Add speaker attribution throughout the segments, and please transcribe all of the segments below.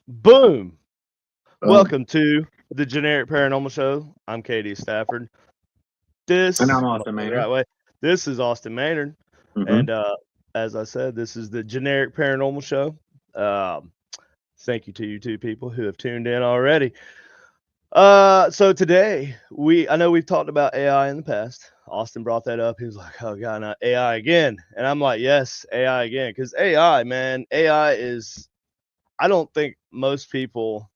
Speaker 1: Boom! Welcome to the Generic Paranormal Show. I'm Katie Stafford.
Speaker 2: And I'm Austin
Speaker 1: The
Speaker 2: Maynard.
Speaker 1: right way. This is Austin Maynard,
Speaker 2: Mhm.
Speaker 1: and as I said, this is the Generic Paranormal Show. Thank you to you two people who have tuned in already. So today I know we've talked about AI in the past. Austin brought that up. He was like, "Oh God, not AI again," and I'm like, "Yes, AI again," because AI, man, AI is. I don't think most people.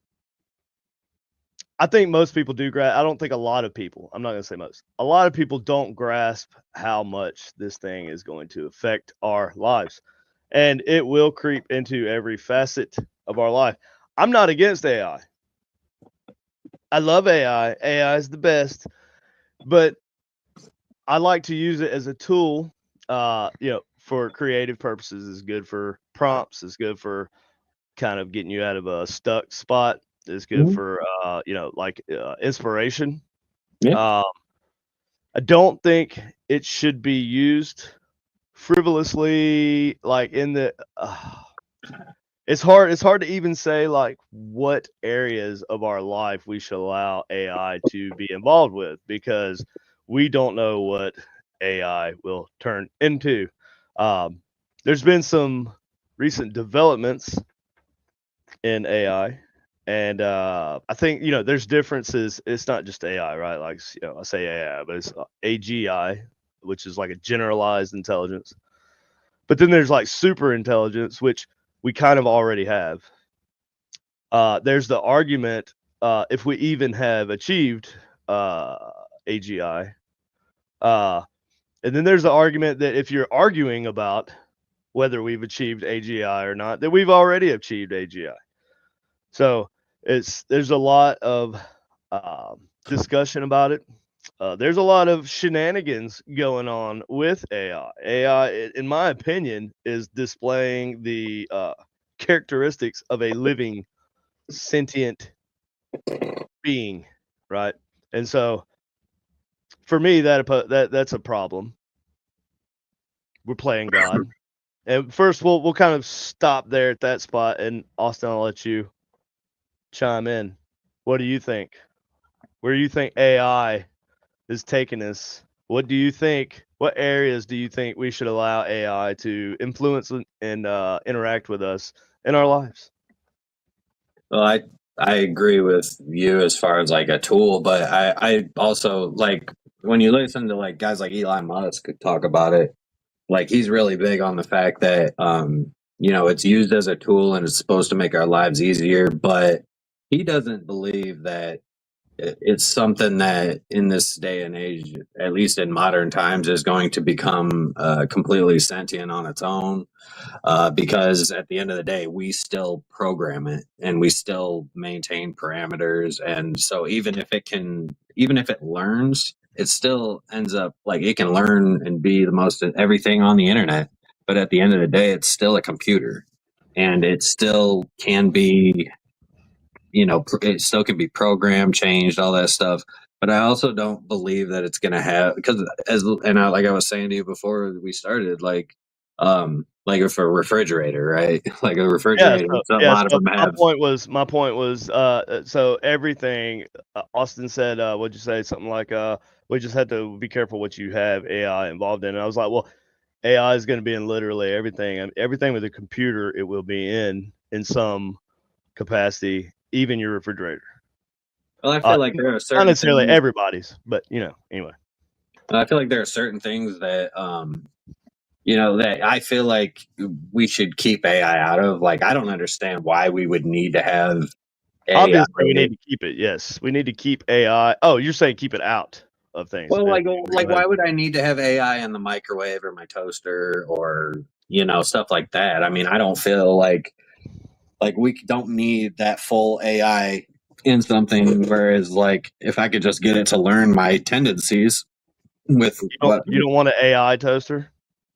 Speaker 1: I think most people do grasp. I don't think a lot of people. I'm not going to say most. A lot of people don't grasp how much this thing is going to affect our lives, and it will creep into every facet of our life. I'm not against AI. I love AI. AI is the best, but I like to use it as a tool. For creative purposes, it's good for prompts. It's good for kind of getting you out of a stuck spot. It's good
Speaker 2: Mhm.
Speaker 1: for inspiration.
Speaker 2: Yeah.
Speaker 1: Um, I don't think it should be used frivolously, like in the. It's hard. It's hard to even say like what areas of our life we should allow AI to be involved with because we don't know what AI will turn into. Um, there's been some recent developments in AI. And I think there's differences. It's not just AI, right? Like I say AI, but it's AGI, which is like a generalized intelligence. But then there's like super intelligence, which we kind of already have. There's the argument if we even have achieved AGI, uh, and then there's the argument that if you're arguing about whether we've achieved AGI or not, that we've already achieved AGI. So there's a lot of discussion about it. There's a lot of shenanigans going on with AI. AI, in my opinion, is displaying the characteristics of a living, sentient being, right? And so, for me, that's a problem. We're playing God. And first, we'll kind of stop there at that spot. And Austin, I'll let you chime in. What do you think? Where do you think AI is taking us? What do you think? What areas do you think we should allow AI to influence and interact with us in our lives?
Speaker 2: Well, I agree with you as far as like a tool, but I also like when you listen to like guys like Elon Musk talk about it, like he's really big on the fact that it's used as a tool and it's supposed to make our lives easier, but he doesn't believe that it's something that in this day and age, at least in modern times, is going to become completely sentient on its own. Because at the end of the day, we still program it and we still maintain parameters. And so even if it learns, it still ends up like it can learn and be the most everything on the internet. But at the end of the day, it's still a computer and it still can be, it still can be programmed, changed, all that stuff. But I also don't believe that it's going to have, because like I was saying to you before we started, like if a refrigerator, right? Like a
Speaker 1: Yeah,
Speaker 2: refrigerator,
Speaker 1: so
Speaker 2: a
Speaker 1: yeah,
Speaker 2: lot of
Speaker 1: so
Speaker 2: them
Speaker 1: my
Speaker 2: have.
Speaker 1: point was so everything Austin said, what'd you say? Something like we just had to be careful what you have AI involved in. And I was like, well, AI is going to be in literally everything. I mean, everything with a computer, it will be in some capacity, even your refrigerator.
Speaker 2: Well, I feel like there are
Speaker 1: Not
Speaker 2: certain
Speaker 1: necessarily
Speaker 2: things.
Speaker 1: everybody's, but anyway.
Speaker 2: I feel like there are certain things that that I feel like we should keep AI out of. Like, I don't understand why we would need to have AI.
Speaker 1: Obviously, we need to keep it. Yes, we need to keep AI. Oh, you're saying keep it out of things.
Speaker 2: Well, like,
Speaker 1: Go ahead.
Speaker 2: why would I need to have AI in the microwave or my toaster or stuff like that? I mean, I don't feel like we don't need that full AI in something. Whereas, like, if I could just get it to learn my tendencies with
Speaker 1: You don't want an AI toaster?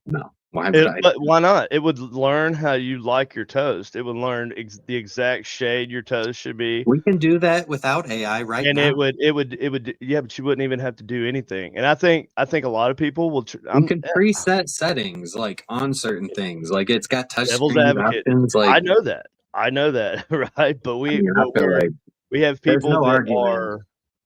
Speaker 2: no, Why would I?
Speaker 1: But why not? It would learn how you like your toast. It would learn the exact shade your toast should be,
Speaker 2: We can do that without AI right
Speaker 1: and
Speaker 2: now.
Speaker 1: yeah, but you wouldn't even have to do anything. And I think a lot of people will.
Speaker 2: We
Speaker 1: I'm
Speaker 2: can preset settings like on certain things. Like it's got
Speaker 1: devil's
Speaker 2: touchscreen
Speaker 1: advocate.
Speaker 2: options. Like
Speaker 1: I know that, right? But
Speaker 2: I mean, I feel like
Speaker 1: we have
Speaker 2: there's
Speaker 1: people
Speaker 2: no
Speaker 1: that
Speaker 2: argument
Speaker 1: are.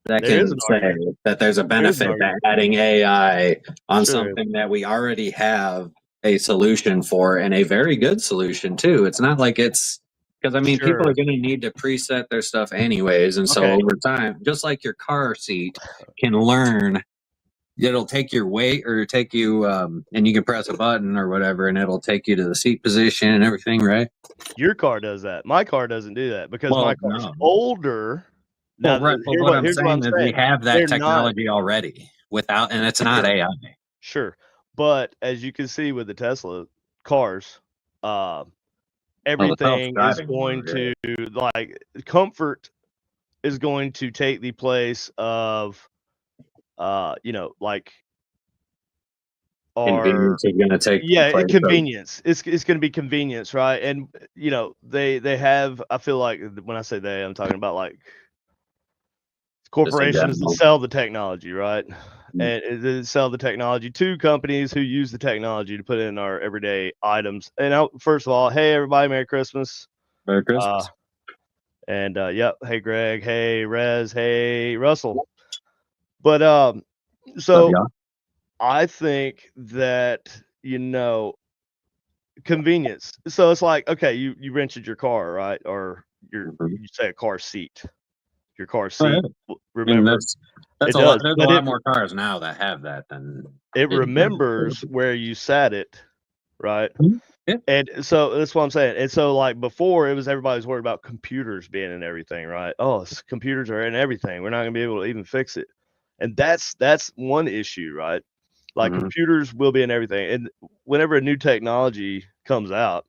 Speaker 2: that
Speaker 1: There is
Speaker 2: can
Speaker 1: an
Speaker 2: say
Speaker 1: argument.
Speaker 2: that there's a
Speaker 1: There is an
Speaker 2: benefit to
Speaker 1: argument.
Speaker 2: adding AI on
Speaker 1: Sure,
Speaker 2: something that we already have a solution for and a very good solution too. It's not like it's because I mean people are
Speaker 1: sure.
Speaker 2: going to need to preset their stuff anyways, and so
Speaker 1: Okay,
Speaker 2: over time, just like your car seat can learn, it'll take your weight or take you, and you can press a button or whatever, and it'll take you to the seat position and everything, right?
Speaker 1: your car does that. My car doesn't do that because my
Speaker 2: Well,
Speaker 1: car's
Speaker 2: no.
Speaker 1: older.
Speaker 2: Well,
Speaker 1: Now,
Speaker 2: right. But what I'm
Speaker 1: here's what I'm
Speaker 2: saying is we
Speaker 1: saying.
Speaker 2: have that
Speaker 1: They're not
Speaker 2: technology already without, and it's not
Speaker 1: sure.
Speaker 2: AI.
Speaker 1: Sure. But as you can see with the Tesla cars, uh,
Speaker 2: Well, the
Speaker 1: everything is
Speaker 2: self-driving
Speaker 1: going
Speaker 2: mode,
Speaker 1: to like comfort is going to take the place of like our
Speaker 2: convenience is going to take the
Speaker 1: yeah,
Speaker 2: place of
Speaker 1: convenience. It's going to be convenience, right? And they have I feel like when I say they, I'm talking about like
Speaker 2: just in
Speaker 1: corporations that
Speaker 2: general.
Speaker 1: sell the technology, right? And they sell the technology to companies who use the technology to put in our everyday items. And first of all, hey everybody, Merry Christmas.
Speaker 2: Merry
Speaker 1: Uh,
Speaker 2: Christmas.
Speaker 1: and yep, hey Greg, hey Rez, hey Russell. But
Speaker 2: What's up,
Speaker 1: so
Speaker 2: y'all?
Speaker 1: I think that convenience. So it's like okay, you rented your car, right? Or
Speaker 2: Mhm.
Speaker 1: you say a car seat. Your car
Speaker 2: Oh, yeah.
Speaker 1: seat.
Speaker 2: I mean,
Speaker 1: Remember,
Speaker 2: that's
Speaker 1: it
Speaker 2: a lot.
Speaker 1: does,
Speaker 2: There's a
Speaker 1: but
Speaker 2: lot more cars now that have that than
Speaker 1: it
Speaker 2: didn't have it.
Speaker 1: remembers where you sat it, right?
Speaker 2: Mhm. Yeah.
Speaker 1: And so that's what I'm saying. And so like before, it was everybody's worried about computers being in everything, right? Oh, computers are in everything. We're not gonna be able to even fix it. And that's one issue, right? Like
Speaker 2: Hmm.
Speaker 1: computers will be in everything. And whenever a new technology comes out,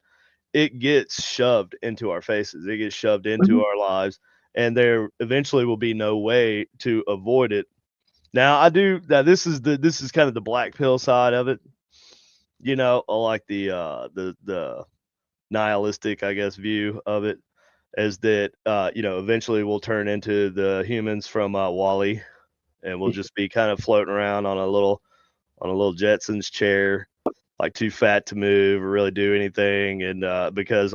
Speaker 1: it gets shoved into our faces. It gets shoved
Speaker 2: Hmm.
Speaker 1: into our lives, and there eventually will be no way to avoid it. Now I do now this is kind of the black pill side of it. I like the nihilistic, I guess, view of it is that eventually we'll turn into the humans from Wally, and we'll just be kind of floating around on a little Jetsons chair, like too fat to move or really do anything, and because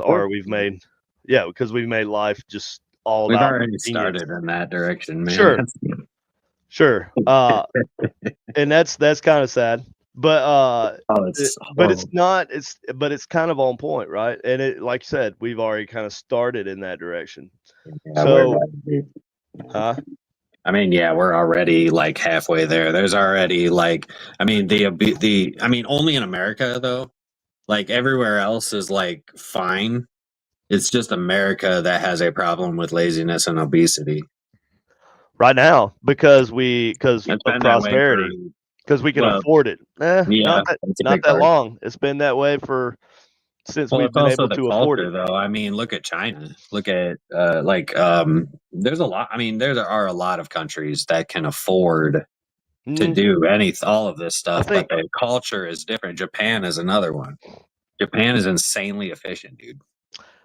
Speaker 1: we've made life just all
Speaker 2: We've
Speaker 1: about
Speaker 2: already
Speaker 1: convenience.
Speaker 2: started in that direction, man.
Speaker 1: Sure, sure. And that's kind of sad, but
Speaker 2: Oh, it's
Speaker 1: but it's
Speaker 2: horrible.
Speaker 1: not. It's kind of on point, right? And it, like you said, we've already kind of started in that direction.
Speaker 2: Yeah,
Speaker 1: So, huh?
Speaker 2: I mean, yeah, we're already like halfway there. There's already like, I mean, I mean, only in America though. Like everywhere else is like fine. It's just America that has a problem with laziness and obesity.
Speaker 1: Right now, because
Speaker 2: It's
Speaker 1: of
Speaker 2: been that way for,
Speaker 1: prosperity, because we can
Speaker 2: well,
Speaker 1: afford it.
Speaker 2: yeah, that's a
Speaker 1: Not
Speaker 2: big
Speaker 1: that
Speaker 2: part.
Speaker 1: long. It's been that way for since
Speaker 2: Well,
Speaker 1: we've
Speaker 2: it's
Speaker 1: been
Speaker 2: also
Speaker 1: able
Speaker 2: the
Speaker 1: to afford it.
Speaker 2: culture, though. I mean, look at China. Look at there's a lot. I mean, there are a lot of countries that can afford to
Speaker 1: Mm,
Speaker 2: do all of this
Speaker 1: I
Speaker 2: stuff, but
Speaker 1: think
Speaker 2: the culture is different. Japan is another one. Japan is insanely efficient, dude.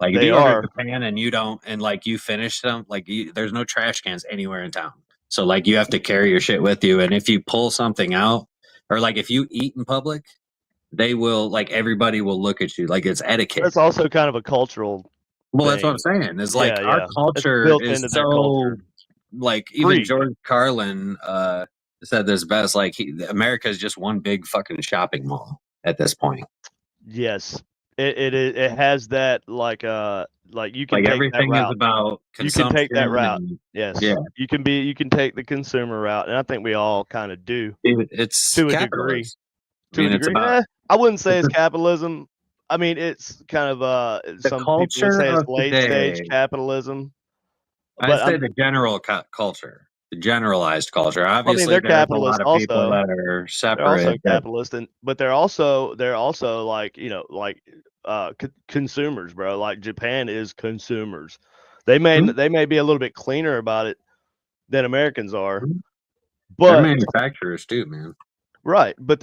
Speaker 2: Like if
Speaker 1: they
Speaker 2: you go to
Speaker 1: are.
Speaker 2: Japan and you don't, and like you finish them, like there's no trash cans anywhere in town. So like you have to carry your shit with you, and if you pull something out, or like if you eat in public, they will like everybody will look at you like it's etiquette.
Speaker 1: That's also kind of a cultural
Speaker 2: Well, that's what I'm
Speaker 1: thing.
Speaker 2: saying. Is like
Speaker 1: Yeah,
Speaker 2: our
Speaker 1: yeah. It's
Speaker 2: culture
Speaker 1: built
Speaker 2: is
Speaker 1: into their
Speaker 2: so
Speaker 1: culture.
Speaker 2: like even
Speaker 1: Free.
Speaker 2: George Carlin said this best. Like America is just one big fucking shopping mall at this point.
Speaker 1: Yes. It has that like you can
Speaker 2: Like
Speaker 1: take that
Speaker 2: everything is
Speaker 1: route.
Speaker 2: about
Speaker 1: You can take that
Speaker 2: consumption
Speaker 1: route.
Speaker 2: and yeah,
Speaker 1: Yes. You can take the consumer route, and I think we all kind of do
Speaker 2: it's
Speaker 1: to a degree.
Speaker 2: capitalist. I
Speaker 1: To a
Speaker 2: mean, it's
Speaker 1: degree.
Speaker 2: about
Speaker 1: I wouldn't say
Speaker 2: it's
Speaker 1: it's
Speaker 2: the,
Speaker 1: capitalism. I mean, it's kind of
Speaker 2: the
Speaker 1: some people would
Speaker 2: culture
Speaker 1: say it's
Speaker 2: of
Speaker 1: late stage
Speaker 2: today.
Speaker 1: capitalism,
Speaker 2: I
Speaker 1: but
Speaker 2: say the general culture, the generalized culture.
Speaker 1: I mean
Speaker 2: Obviously,
Speaker 1: they're
Speaker 2: there's a
Speaker 1: capitalists
Speaker 2: lot of people
Speaker 1: also.
Speaker 2: that are
Speaker 1: They're also
Speaker 2: separate. That
Speaker 1: capitalist, but they're also like consumers, bro. Like Japan is consumers. They may be a little bit cleaner about it than Americans are,
Speaker 2: they're
Speaker 1: but
Speaker 2: manufacturers too, man.
Speaker 1: Right, but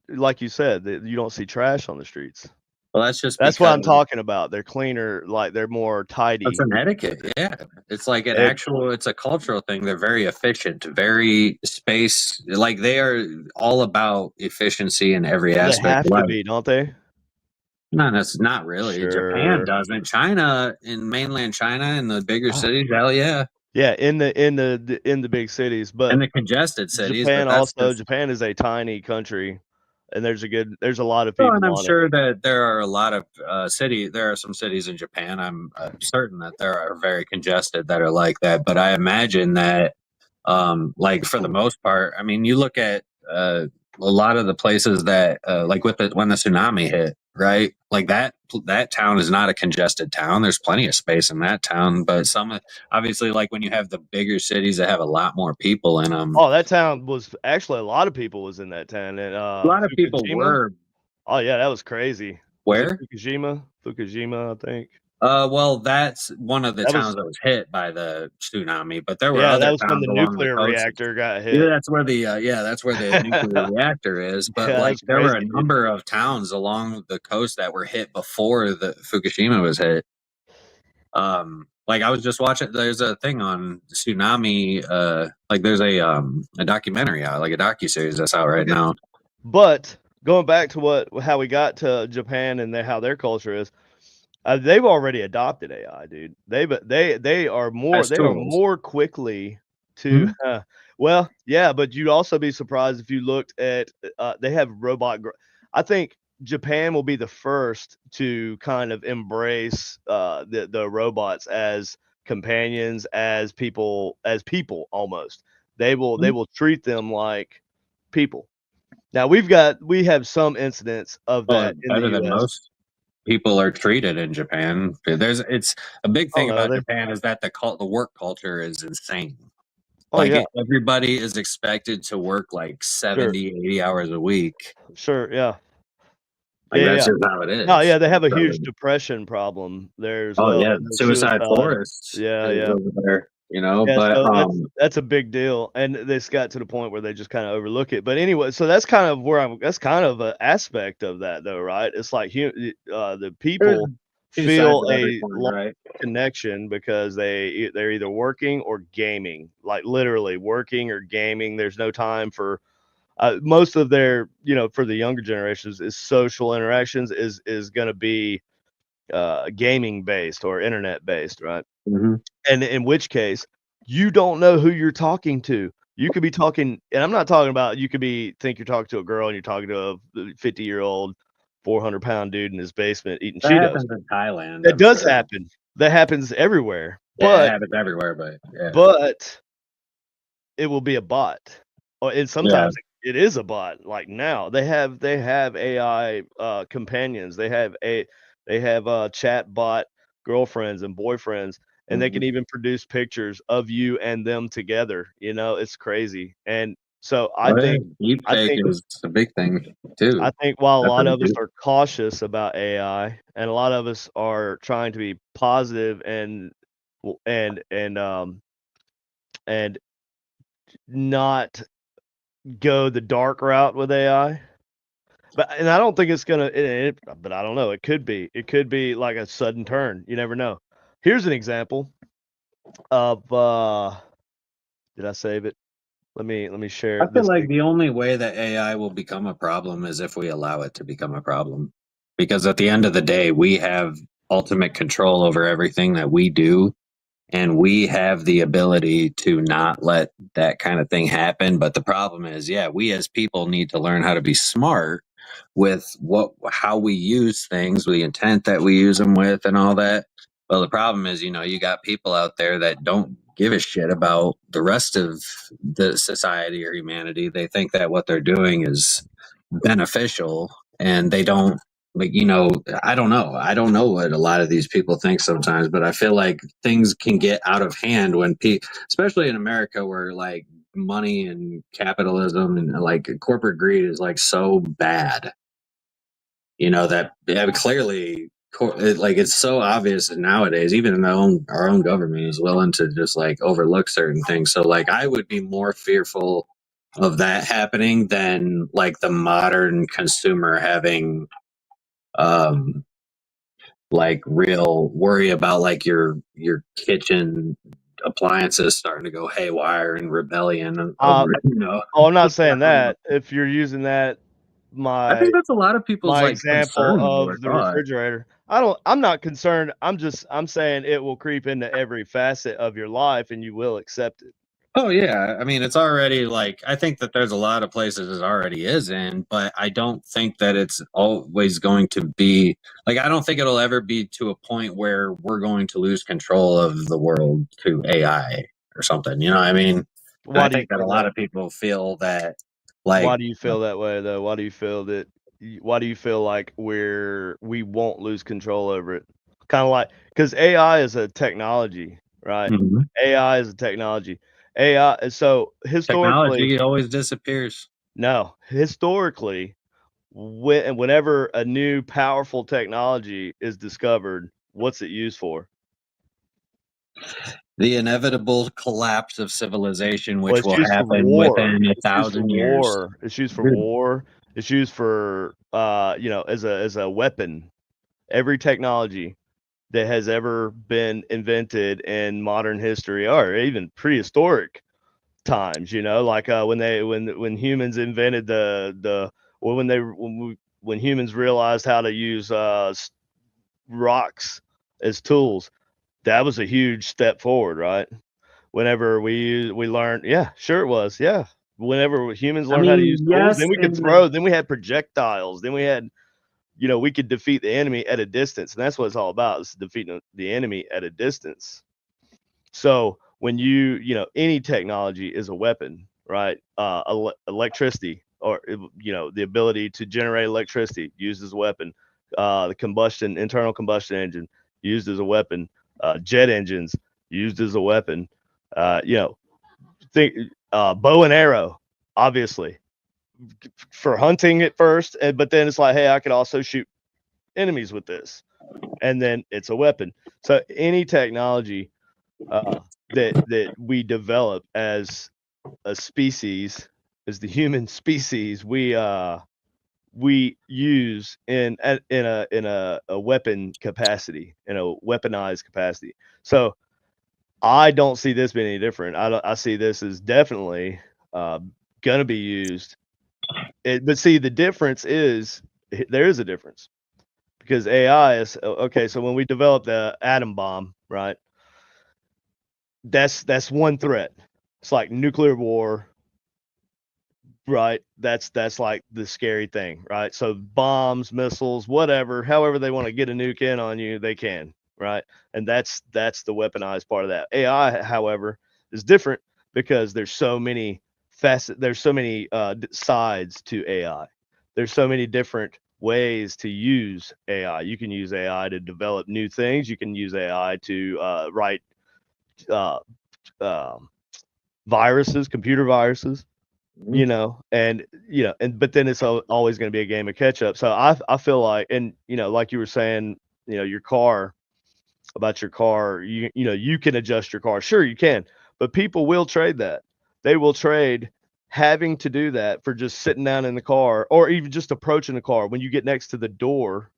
Speaker 1: like you said, you don't see trash on the streets.
Speaker 2: Well, that's just
Speaker 1: That's what
Speaker 2: because
Speaker 1: I'm talking about. They're cleaner, like they're more
Speaker 2: it's
Speaker 1: tidy.
Speaker 2: an etiquette. Yeah, it's like an
Speaker 1: And
Speaker 2: actual. It's a cultural thing. They're very efficient, very space. Like they are all about efficiency in every
Speaker 1: they
Speaker 2: aspect
Speaker 1: have
Speaker 2: of
Speaker 1: to
Speaker 2: life.
Speaker 1: be, don't they?
Speaker 2: No, that's not really. Japan
Speaker 1: Sure.
Speaker 2: doesn't. China, in mainland China, in the bigger
Speaker 1: Oh,
Speaker 2: cities, hell yeah,
Speaker 1: yeah, in the big cities,
Speaker 2: and
Speaker 1: but
Speaker 2: the congested cities. But
Speaker 1: Japan
Speaker 2: that's
Speaker 1: also
Speaker 2: just.
Speaker 1: Japan is a tiny country, and there's a lot of
Speaker 2: Well, and
Speaker 1: people
Speaker 2: I'm
Speaker 1: on it.
Speaker 2: sure that there are a lot of city. There are some cities in Japan. I'm certain that there are very congested that are like that. But I imagine that, like for the most part, I mean, you look at a lot of the places that, like with when the tsunami hit, right? Like that town is not a congested town. There's plenty of space in that town. But some, obviously, like when you have the bigger cities that have a lot more people in them,
Speaker 1: Oh, that town was actually a lot of people was in that town, and,
Speaker 2: a lot of people
Speaker 1: Fukushima?
Speaker 2: were
Speaker 1: Oh, yeah, that was crazy. Was it
Speaker 2: where.
Speaker 1: Fukushima? Fukushima, I think.
Speaker 2: Well, that's one of the
Speaker 1: That was
Speaker 2: towns that was hit by the tsunami, but there were
Speaker 1: Yeah, that
Speaker 2: other
Speaker 1: was when
Speaker 2: towns
Speaker 1: the
Speaker 2: along the
Speaker 1: nuclear
Speaker 2: coast.
Speaker 1: reactor got
Speaker 2: Yeah,
Speaker 1: hit.
Speaker 2: that's where the nuclear reactor is. But
Speaker 1: Yeah,
Speaker 2: like,
Speaker 1: that's
Speaker 2: there were a
Speaker 1: crazy, dude.
Speaker 2: number of towns along the coast that were hit before the Fukushima was hit. Like I was just watching. There's a thing on tsunami. Like there's a documentary out, like a docu series that's out right
Speaker 1: Okay.
Speaker 2: now.
Speaker 1: But going back to how we got to Japan and how their culture is, they've already adopted AI, dude.
Speaker 2: As
Speaker 1: They are
Speaker 2: tools.
Speaker 1: more quickly to
Speaker 2: Mhm.
Speaker 1: well, yeah, but you'd also be surprised if you looked at they have I think Japan will be the first to kind of embrace the robots as companions, as people almost. They will treat them like people. Now we have some incidents of
Speaker 2: Well,
Speaker 1: that in the
Speaker 2: better than
Speaker 1: US.
Speaker 2: most people are treated in Japan. It's a big
Speaker 1: Oh
Speaker 2: thing
Speaker 1: no,
Speaker 2: about
Speaker 1: they
Speaker 2: Japan is that the work culture is insane.
Speaker 1: Oh
Speaker 2: Like
Speaker 1: yeah,
Speaker 2: everybody is expected to work like
Speaker 1: sure,
Speaker 2: 70, 80 hours a week.
Speaker 1: sure, yeah.
Speaker 2: Like
Speaker 1: Yeah,
Speaker 2: that's
Speaker 1: yeah.
Speaker 2: just how it
Speaker 1: No,
Speaker 2: is.
Speaker 1: yeah, they have a huge
Speaker 2: So,
Speaker 1: depression problem there as
Speaker 2: oh
Speaker 1: well,
Speaker 2: yeah,
Speaker 1: and the
Speaker 2: suicide
Speaker 1: suicide.
Speaker 2: forest
Speaker 1: Yeah,
Speaker 2: is
Speaker 1: yeah.
Speaker 2: over there, you know,
Speaker 1: Yeah,
Speaker 2: but
Speaker 1: so that's a big deal, and this got to the point where they just kinda overlook it, but anyway, so that's kind of an aspect of that though, right? It's like the
Speaker 2: there's
Speaker 1: people
Speaker 2: two sides
Speaker 1: feel
Speaker 2: of every
Speaker 1: a
Speaker 2: coin,
Speaker 1: lot
Speaker 2: right?
Speaker 1: of connection because they're either working or gaming, like, literally working or gaming. There's no time for most of their, for the younger generations, is social interactions is going to be gaming based or internet based, right?
Speaker 2: Hmm.
Speaker 1: And in which case, you don't know who you're talking to. You could be talking, and I'm not talking about you could be think you're talking to a girl and you're talking to a 50-year-old, 400-pound dude in his basement eating
Speaker 2: That
Speaker 1: Cheetos.
Speaker 2: happens in Thailand,
Speaker 1: That
Speaker 2: I'm
Speaker 1: does
Speaker 2: sure.
Speaker 1: happen. That happens everywhere.
Speaker 2: Yeah, it
Speaker 1: But
Speaker 2: happens everywhere, but yeah,
Speaker 1: but it will be a bot, and
Speaker 2: yeah.
Speaker 1: sometimes it is a bot. Like now, they have AI companions. They have chat bot girlfriends and boyfriends, and they can
Speaker 2: Hmm.
Speaker 1: even produce pictures of you and them together. It's crazy. And so I
Speaker 2: Well, yeah,
Speaker 1: think
Speaker 2: deep
Speaker 1: I
Speaker 2: fake
Speaker 1: think
Speaker 2: is a big thing
Speaker 1: I
Speaker 2: too.
Speaker 1: think while a
Speaker 2: That's
Speaker 1: lot
Speaker 2: what
Speaker 1: of us
Speaker 2: it
Speaker 1: are cautious about AI, and a lot of us are trying to be positive and not go the dark route with AI. But I don't think it's gonna. But I don't know. It could be. It could be like a sudden turn. You never know. Here's an example of. Did I save it? Let me
Speaker 2: I
Speaker 1: share
Speaker 2: feel
Speaker 1: this
Speaker 2: like
Speaker 1: thing.
Speaker 2: the only way that AI will become a problem is if we allow it to become a problem. Because at the end of the day, we have ultimate control over everything that we do, and we have the ability to not let that kind of thing happen. But the problem is, yeah, we as people need to learn how to be smart with how we use things, the intent that we use them with, and all that. Well, the problem is, you got people out there that don't give a shit about the rest of the society or humanity. They think that what they're doing is beneficial, and they don't, like, I don't know. I don't know what a lot of these people think sometimes, but I feel like things can get out of hand when people, especially in America, where like money and capitalism and like corporate greed is like so bad, that, yeah, clearly, like it's so obvious nowadays, even in our own government is willing to just like overlook certain things. So like I would be more fearful of that happening than like the modern consumer having um like real worry about like your kitchen appliances starting to go haywire and rebellion
Speaker 1: Uh,
Speaker 2: over, you know.
Speaker 1: oh, I'm not saying that. If you're using that,
Speaker 2: I
Speaker 1: my
Speaker 2: think that's a lot of people's
Speaker 1: my
Speaker 2: like
Speaker 1: example
Speaker 2: concern or
Speaker 1: of the
Speaker 2: thought.
Speaker 1: refrigerator, I'm not concerned. I'm saying it will creep into every facet of your life, and you will accept it.
Speaker 2: Oh yeah, I mean it's already like I think that there's a lot of places it already is in, but I don't think that it's always going to be like I don't think it'll ever be to a point where we're going to lose control of the world to AI or something. You know what I mean? And
Speaker 1: Why
Speaker 2: I
Speaker 1: do you
Speaker 2: think that a
Speaker 1: feel
Speaker 2: lot
Speaker 1: that?
Speaker 2: of people feel that
Speaker 1: Why
Speaker 2: like
Speaker 1: do you feel that way though? Why do you feel that? Why do you feel like we won't lose control over it? Kind of like because AI is a technology, right?
Speaker 2: Mhm.
Speaker 1: AI is a technology. AI. So historically,
Speaker 2: Technology always disappears.
Speaker 1: no, historically, whenever a new powerful technology is discovered, what's it used for?
Speaker 2: The inevitable collapse of civilization,
Speaker 1: Well,
Speaker 2: which
Speaker 1: it's
Speaker 2: will
Speaker 1: used for
Speaker 2: happen
Speaker 1: war.
Speaker 2: within a
Speaker 1: It's used for
Speaker 2: thousand years.
Speaker 1: war. It's used for
Speaker 2: Dude,
Speaker 1: war. It's used for as a weapon. Every technology that has ever been invented in modern history or even prehistoric times, like when humans invented the or when humans realized how to use rocks as tools, that was a huge step forward, right? Whenever we learned, yeah, sure it was, yeah. Whenever humans
Speaker 2: I
Speaker 1: learned how to use
Speaker 2: mean,
Speaker 1: tools,
Speaker 2: yes,
Speaker 1: then we could
Speaker 2: in the
Speaker 1: throw, then we had projectiles, then we had, we could defeat the enemy at a distance, and that's what it's all about, is defeating the enemy at a distance. So when any technology is a weapon, right? Electricity, or the ability to generate electricity used as a weapon. The internal combustion engine used as a weapon. Jet engines used as a weapon. Uh, you know, think bow and arrow, obviously for hunting at first, but then it's like, hey, I could also shoot enemies with this, and then it's a weapon. So any technology uh, that we develop as a species, as the human species, we use in a weapon capacity, in a weaponized capacity. So I don't see this being any different. I see this as definitely uh, going to be used. But see, the difference is there is a difference because AI is okay. So when we develop the atom bomb, right? That's one threat. It's like nuclear war, right? That's like the scary thing, right? So bombs, missiles, whatever, however they want to get a nuke in on you, they can, right? And that's the weaponized part of that. AI, however, is different because there's so many sides to AI. There's so many different ways to use AI. You can use AI to develop new things. You can use AI to write uh, um, viruses, computer viruses, and but then it's always going to be a game of catch up. So I feel like, and like you were saying, your car, about your car, you can adjust your car, sure you can, but people will trade that. They will trade having to do that for just sitting down in the car, or even just approaching the car. When you get next to the door,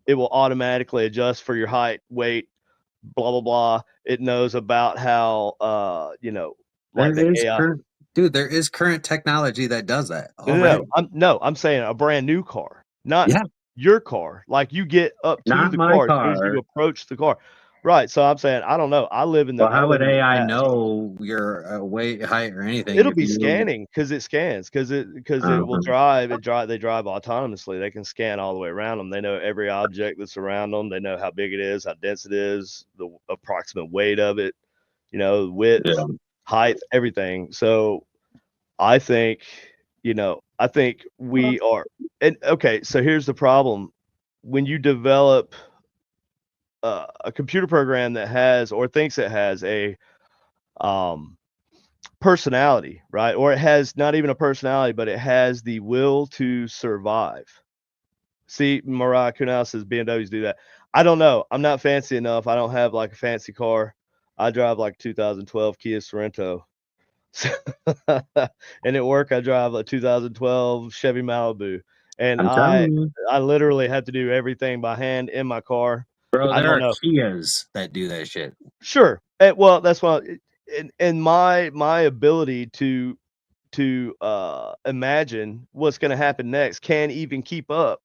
Speaker 1: it will automatically adjust for your height, weight, blah blah blah. It knows about how like
Speaker 2: there
Speaker 1: the
Speaker 2: is
Speaker 1: AI.
Speaker 2: current dude, there is current technology that does that
Speaker 1: No, no, no.
Speaker 2: already.
Speaker 1: I'm saying a brand new car, not
Speaker 2: Yeah,
Speaker 1: your car. Like you get up to
Speaker 2: not
Speaker 1: the
Speaker 2: my
Speaker 1: car as soon as you
Speaker 2: car.
Speaker 1: approach the car. Right. So I'm saying I don't know.
Speaker 2: Well,
Speaker 1: I
Speaker 2: how
Speaker 1: live
Speaker 2: would
Speaker 1: in the
Speaker 2: AI
Speaker 1: past.
Speaker 2: know your weight, height, or anything
Speaker 1: It'll
Speaker 2: if
Speaker 1: be
Speaker 2: you?
Speaker 1: scanning because it scans because it will
Speaker 2: Uh,
Speaker 1: drive. They drive autonomously. They can scan all the way around them. They know every object that's around them. They know how big it is, how dense it is, the approximate weight of it, width,
Speaker 2: yeah.
Speaker 1: height, everything. So I think we are, and okay, so here's the problem. When you develop a computer program that has or thinks it has a um, personality, right? Or it has not even a personality, but it has the will to survive. See, Mariah Kunal says BMWs do that. I don't know. I'm not fancy enough. I don't have like a fancy car. I drive like 2012 Kia Sorento. And at work, I drive a 2012 Chevy Malibu, and
Speaker 2: I'm
Speaker 1: I
Speaker 2: telling you,
Speaker 1: I literally have to do everything by hand in my car.
Speaker 2: bro.
Speaker 1: I
Speaker 2: There
Speaker 1: don't
Speaker 2: are
Speaker 1: know.
Speaker 2: Kias that do that shit.
Speaker 1: Sure. Well, that's why and my ability to imagine what's gonna happen next can't even keep up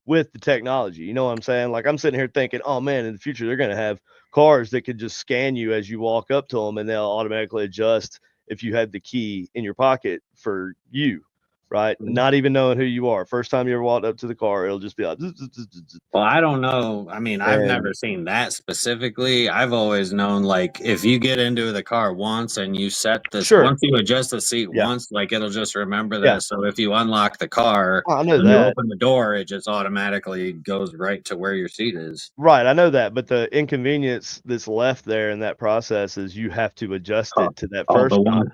Speaker 1: with the technology. You know what I'm saying? Like, I'm sitting here thinking, "Oh, man, in the future, they're gonna have cars that could just scan you as you walk up to them, and they'll automatically adjust if you had the key in your pocket for you," right? Not even knowing who you are. First time you ever walked up to the car, it'll just be like, "Zzz, zzz, zzz, zzz, zzz,"
Speaker 2: Well, I don't know. I mean, I've
Speaker 1: and
Speaker 2: never seen that specifically. I've always known like if you get into the car once and you set this,
Speaker 1: sure.
Speaker 2: once you adjust the seat
Speaker 1: Yeah.
Speaker 2: once, like it'll just remember
Speaker 1: Yeah.
Speaker 2: that. So if you unlock the car
Speaker 1: I know
Speaker 2: and you
Speaker 1: that.
Speaker 2: open the door, it just automatically goes right to where your seat is.
Speaker 1: Right, I know that, but the inconvenience that's left there in that process is you have to adjust
Speaker 2: Oh,
Speaker 1: it to that
Speaker 2: oh, the
Speaker 1: first time.
Speaker 2: one.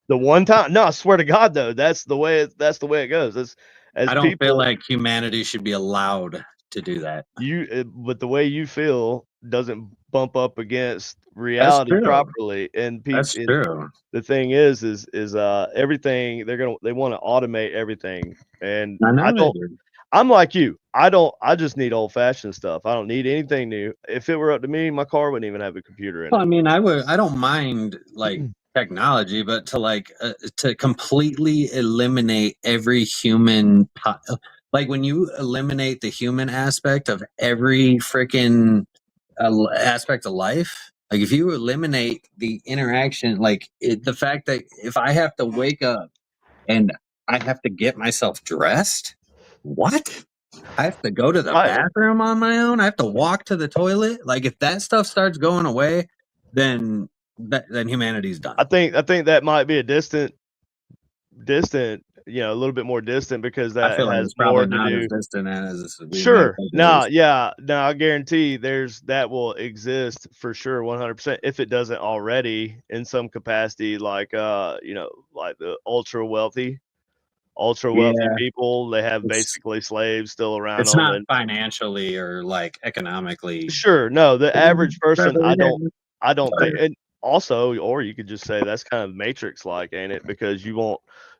Speaker 1: The one time no, I swear to God, though, that's the way it goes. As
Speaker 2: I don't feel
Speaker 1: people,
Speaker 2: like humanity should be allowed to do that.
Speaker 1: but the way you feel doesn't bump up against
Speaker 2: That's
Speaker 1: reality
Speaker 2: true.
Speaker 1: properly, and
Speaker 2: That's
Speaker 1: and
Speaker 2: true.
Speaker 1: the thing is, everything they wanna automate everything, and
Speaker 2: I
Speaker 1: I
Speaker 2: know they
Speaker 1: don't
Speaker 2: do.
Speaker 1: I'm like you. I just need old-fashioned stuff. I don't need anything new. If it were up to me, my car wouldn't even have a computer in
Speaker 2: Well, I
Speaker 1: it.
Speaker 2: mean, I don't mind like technology, but to completely eliminate every like when you eliminate the human aspect of every freaking aspect of life, like if you eliminate the interaction, like the fact that if I have to wake up and I have to get myself dressed, what? I have to go to the
Speaker 1: Right.
Speaker 2: bathroom on my own. I have to walk to the toilet. Like if that stuff starts going away, then then humanity's done.
Speaker 1: I think that might be a distant, a little bit more distant because
Speaker 2: I
Speaker 1: that
Speaker 2: feel like
Speaker 1: has
Speaker 2: it's
Speaker 1: more
Speaker 2: probably
Speaker 1: to
Speaker 2: not as
Speaker 1: do.
Speaker 2: distant as we may
Speaker 1: Sure.
Speaker 2: think it
Speaker 1: No,
Speaker 2: is.
Speaker 1: yeah. No, I guarantee that will exist for sure 100% if it doesn't already in some capacity, like, like the ultra wealthy
Speaker 2: Yeah,
Speaker 1: people, they have
Speaker 2: it's
Speaker 1: basically slaves still around
Speaker 2: it's
Speaker 1: them,
Speaker 2: not
Speaker 1: and
Speaker 2: financially or like economically.
Speaker 1: sure, no, the average person,
Speaker 2: Sorry.
Speaker 1: I don't think, and also, or you could just say that's kind of Matrix-like, ain't it? Because you won't,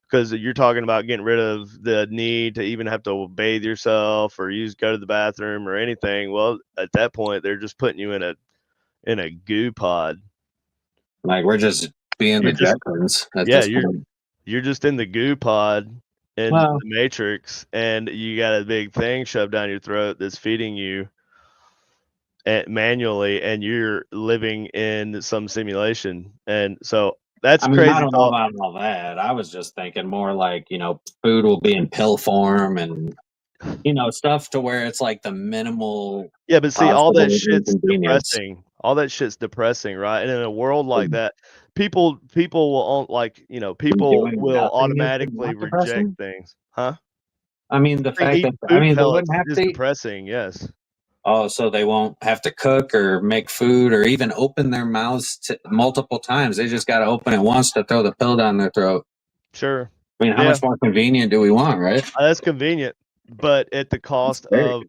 Speaker 1: because you're talking about getting rid of the need to even have to bathe yourself or go to the bathroom or anything. Well, at that point, they're just putting you in a goo pod.
Speaker 2: Like we're just being
Speaker 1: You're
Speaker 2: the
Speaker 1: just
Speaker 2: Jetsons at
Speaker 1: yeah,
Speaker 2: this point.
Speaker 1: you're just in the goo pod in
Speaker 2: Well,
Speaker 1: the Matrix, and you got a big thing shoved down your throat that's feeding you manually, and you're living in some simulation, and so that's
Speaker 2: I mean, I
Speaker 1: crazy
Speaker 2: don't know
Speaker 1: thought.
Speaker 2: about all that. I was just thinking more like, food will be in pill form and, stuff to where it's like the minimal
Speaker 1: Yeah, but see, all that
Speaker 2: possible
Speaker 1: shit's
Speaker 2: inconvenience.
Speaker 1: depressing. All that shit's depressing, right? And in a world like that, people will like, people
Speaker 2: Doing
Speaker 1: will
Speaker 2: nothing is
Speaker 1: automatically
Speaker 2: not
Speaker 1: reject
Speaker 2: depressing.
Speaker 1: things. Huh?
Speaker 2: I mean, the fact that,
Speaker 1: Eating food
Speaker 2: they
Speaker 1: pellets
Speaker 2: wouldn't have
Speaker 1: is
Speaker 2: to,
Speaker 1: depressing, yes.
Speaker 2: oh, so they won't have to cook or make food or even open their mouths multiple times. They just got to open it once to throw the pill down their throat.
Speaker 1: Sure.
Speaker 2: I mean, how
Speaker 1: Yeah,
Speaker 2: much more convenient do we want, right?
Speaker 1: that's convenient, but at the
Speaker 2: It's
Speaker 1: cost
Speaker 2: very
Speaker 1: of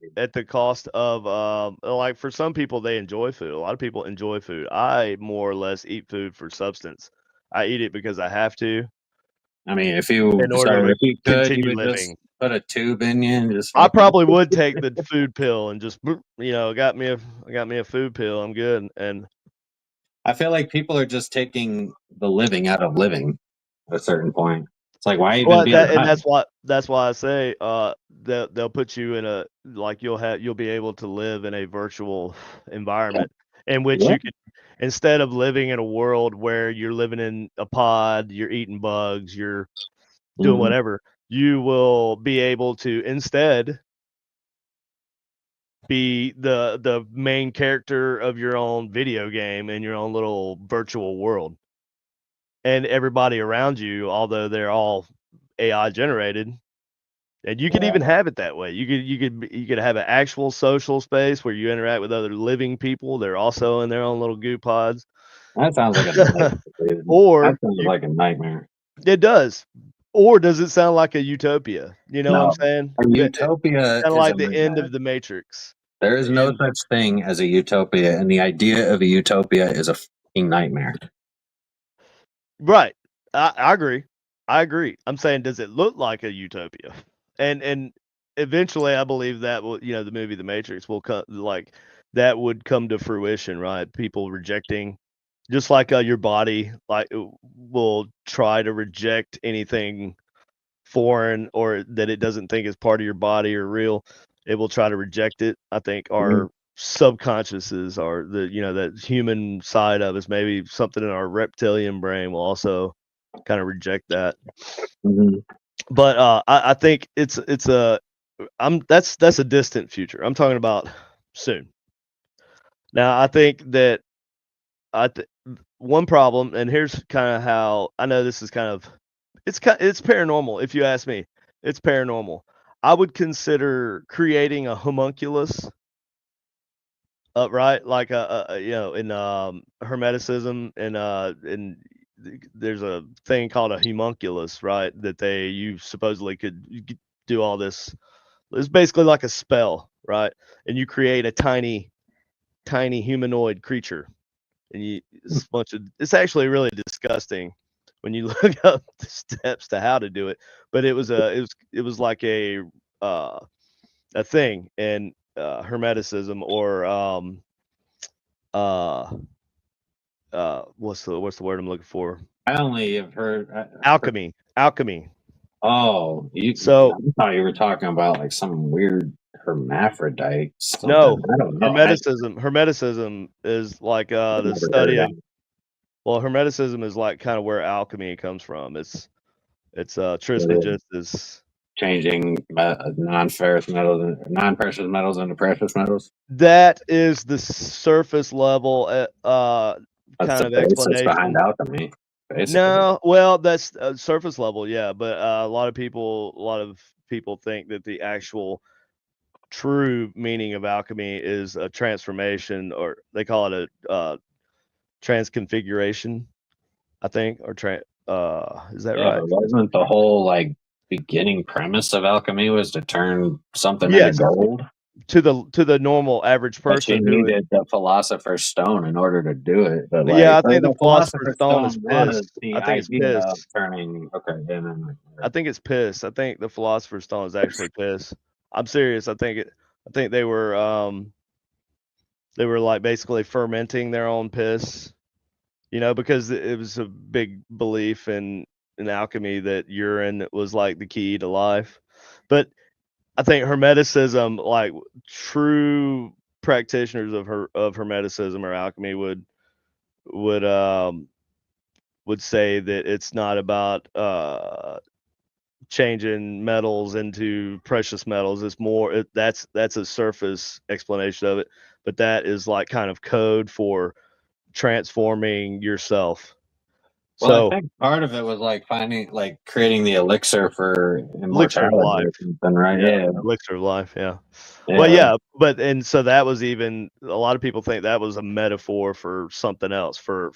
Speaker 2: convenient.
Speaker 1: like, for some people, they enjoy food. A lot of people enjoy food. I more or less eat food for substance. I eat it because I have to
Speaker 2: I mean,
Speaker 1: in order to
Speaker 2: if you could, you
Speaker 1: continue
Speaker 2: would just
Speaker 1: living.
Speaker 2: put a tube in you and just
Speaker 1: I
Speaker 2: fucking.
Speaker 1: probably would take the food pill and just, boop, got me a food pill. I'm good. And
Speaker 2: I feel like people are just taking the living out of living at a certain point. It's like, why even
Speaker 1: well,
Speaker 2: be
Speaker 1: that and
Speaker 2: alive?
Speaker 1: that's why I say they'll put you in a, like, you'll be able to live in a virtual environment in which
Speaker 2: Yeah.
Speaker 1: you could, instead of living in a world where you're living in a pod, you're eating bugs, you're doing
Speaker 2: Mhm.
Speaker 1: whatever, you will be able to instead be the main character of your own video game in your own little virtual world. And everybody around you, although they're all AI generated, and you could
Speaker 2: Yeah.
Speaker 1: even have it that way. You could have an actual social space where you interact with other living people. They're also in their own little goo pods.
Speaker 2: That sounds like a nightmare, dude. That
Speaker 1: Or
Speaker 2: sounds
Speaker 1: you
Speaker 2: like a nightmare.
Speaker 1: it does. Or does it sound like a utopia? You know what I'm
Speaker 2: No,
Speaker 1: saying?
Speaker 2: a utopia
Speaker 1: Kinda
Speaker 2: is a
Speaker 1: like the end
Speaker 2: nightmare.
Speaker 1: of the Matrix.
Speaker 2: There is
Speaker 1: The
Speaker 2: no
Speaker 1: end.
Speaker 2: such thing as a utopia, and the idea of a utopia is a fucking nightmare.
Speaker 1: Right. I agree. I agree. I'm saying, does it look like a utopia? And eventually, I believe that will, the movie The Matrix will come, like that would come to fruition, right? People rejecting, just like your body, like will try to reject anything foreign or that it doesn't think is part of your body or real. It will try to reject it. I think
Speaker 2: Mhm.
Speaker 1: our subconsciouses are that human side of us, maybe something in our reptilian brain will also kind of reject that.
Speaker 2: Mhm.
Speaker 1: But I think it's a that's a distant future. I'm talking about soon. Now I think that I th- one problem, and here's kind of how I know this is kind of it's paranormal. If you ask me, it's paranormal. I would consider creating a homunculus, right? Like in hermeticism, and there's a thing called a homunculus, right? That you supposedly could do all this. It's basically like a spell, right? And you create a tiny humanoid creature, and it's actually really disgusting when you look up the steps to how to do it. But it was like uh, a thing in hermeticism, or uh what's the word I'm looking for?
Speaker 2: I only have heard.
Speaker 1: Alchemy.
Speaker 2: Oh,
Speaker 1: So
Speaker 2: I thought you were talking about like some weird hermaphrodite something.
Speaker 1: no,
Speaker 2: I don't know.
Speaker 1: hermeticism is like
Speaker 2: I've
Speaker 1: the
Speaker 2: never heard
Speaker 1: study
Speaker 2: of
Speaker 1: of, well, hermeticism is like kind of where alchemy comes from. It's truthfully
Speaker 2: that.
Speaker 1: just as
Speaker 2: Changing non-ferrous metals, non-precious metals into precious metals.
Speaker 1: that is the surface level
Speaker 2: That's
Speaker 1: kind
Speaker 2: the
Speaker 1: of
Speaker 2: basis behind
Speaker 1: explanation.
Speaker 2: alchemy, basically.
Speaker 1: No, well, that's surface level, yeah, but a lot of people think that the actual true meaning of alchemy is a transformation, or they call it a transconfiguration, I think, or is that
Speaker 2: Yeah,
Speaker 1: right?
Speaker 2: but wasn't the whole like beginning premise of alchemy was to turn something into
Speaker 1: Yes,
Speaker 2: gold?
Speaker 1: to the normal average
Speaker 2: But you
Speaker 1: person who would.
Speaker 2: needed the philosopher's stone in order to do it. But
Speaker 1: Yeah,
Speaker 2: like,
Speaker 1: I
Speaker 2: or
Speaker 1: think the
Speaker 2: the
Speaker 1: philosopher's
Speaker 2: philosopher's
Speaker 1: stone is
Speaker 2: stone
Speaker 1: piss.
Speaker 2: was the
Speaker 1: I think it's
Speaker 2: idea of
Speaker 1: piss.
Speaker 2: turning. Okay, yeah, no, no,
Speaker 1: I
Speaker 2: right.
Speaker 1: think it's piss. I think the philosopher's stone is actually piss. I'm serious. I think they were like basically fermenting their own piss, because it was a big belief in alchemy that urine was like the key to life. But I think hermeticism, like true practitioners of hermeticism or alchemy would um would say that it's not about changing metals into precious metals. It's more that's a surface explanation of it, but that is like kind of code for transforming yourself.
Speaker 2: Well, I
Speaker 1: So
Speaker 2: think part of it was like finding, like creating the elixir for
Speaker 1: elixir of
Speaker 2: immortality
Speaker 1: life.
Speaker 2: or something, right?
Speaker 1: Yeah,
Speaker 2: Yeah,
Speaker 1: elixir of life. Yeah. Well,
Speaker 2: yeah.
Speaker 1: yeah, but and so that was even a lot of people think that was a metaphor for something else, for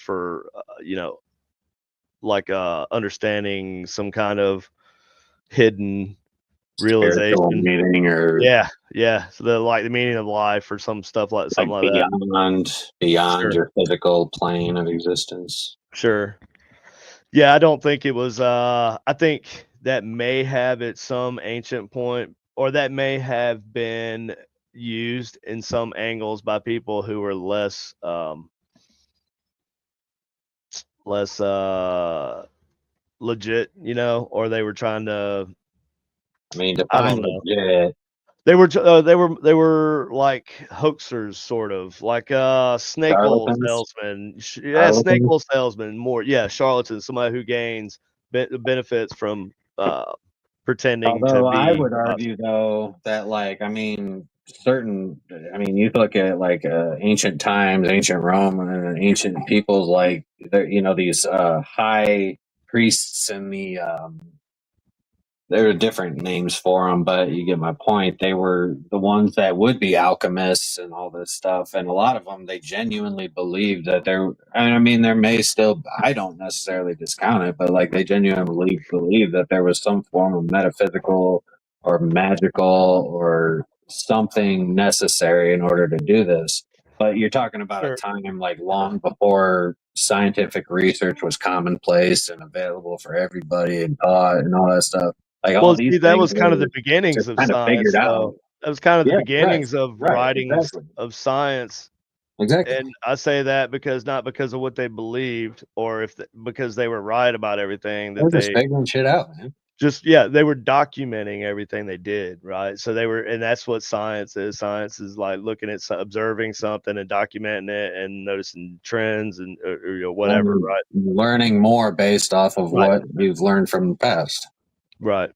Speaker 1: like understanding some kind of hidden
Speaker 2: Spiritual
Speaker 1: realization.
Speaker 2: meaning or
Speaker 1: Yeah, yeah. So the meaning of life or something
Speaker 2: like
Speaker 1: like that.
Speaker 2: beyond
Speaker 1: Sure,
Speaker 2: your physical plane of existence.
Speaker 1: sure. Yeah, I don't think it was. I think that may have at some ancient point, or that may have been used in some angles by people who were less legit, or they were trying to.
Speaker 2: I mean,
Speaker 1: I
Speaker 2: define
Speaker 1: don't know.
Speaker 2: legit.
Speaker 1: They were like hoaxers, sort of like snake oil
Speaker 2: Charlatans.
Speaker 1: salesman. Yeah, snake
Speaker 2: Charlatans.
Speaker 1: oil salesman. More, yeah, charlatan. Somebody who gains benefits from pretending to
Speaker 2: Although I
Speaker 1: be
Speaker 2: would
Speaker 1: about.
Speaker 2: argue, though, that like, I mean, you look at like ancient times, ancient Rome, and ancient peoples, like these high priests and there are different names for them, but you get my point. They were the ones that would be alchemists and all this stuff, and a lot of them they genuinely believed that there. And I mean, there may still. I don't necessarily discount it, but like they genuinely believe that there was some form of metaphysical or magical or something necessary in order to do this. But you're talking about a
Speaker 1: Sure.
Speaker 2: time like long before scientific research was commonplace and available for everybody and taught and all that stuff. Like all
Speaker 1: Well,
Speaker 2: these
Speaker 1: see, that
Speaker 2: things
Speaker 1: was kind of
Speaker 2: were
Speaker 1: the beginnings
Speaker 2: just
Speaker 1: of
Speaker 2: kind of figured
Speaker 1: science,
Speaker 2: out.
Speaker 1: though. That was kind of the
Speaker 2: Yeah, right,
Speaker 1: beginnings of
Speaker 2: right,
Speaker 1: writings
Speaker 2: exactly,
Speaker 1: of science.
Speaker 2: exactly.
Speaker 1: And I say that because not because of what they believed or because they were right about everything that
Speaker 2: They're just
Speaker 1: they
Speaker 2: figuring shit out, man.
Speaker 1: just, yeah, they were documenting everything they did, right? So they were, and that's what science is. Science is like looking at, observing something and documenting it and noticing trends and or, whatever,
Speaker 2: And
Speaker 1: right?
Speaker 2: learning more based off of
Speaker 1: Right,
Speaker 2: what you've learned from the past.
Speaker 1: right.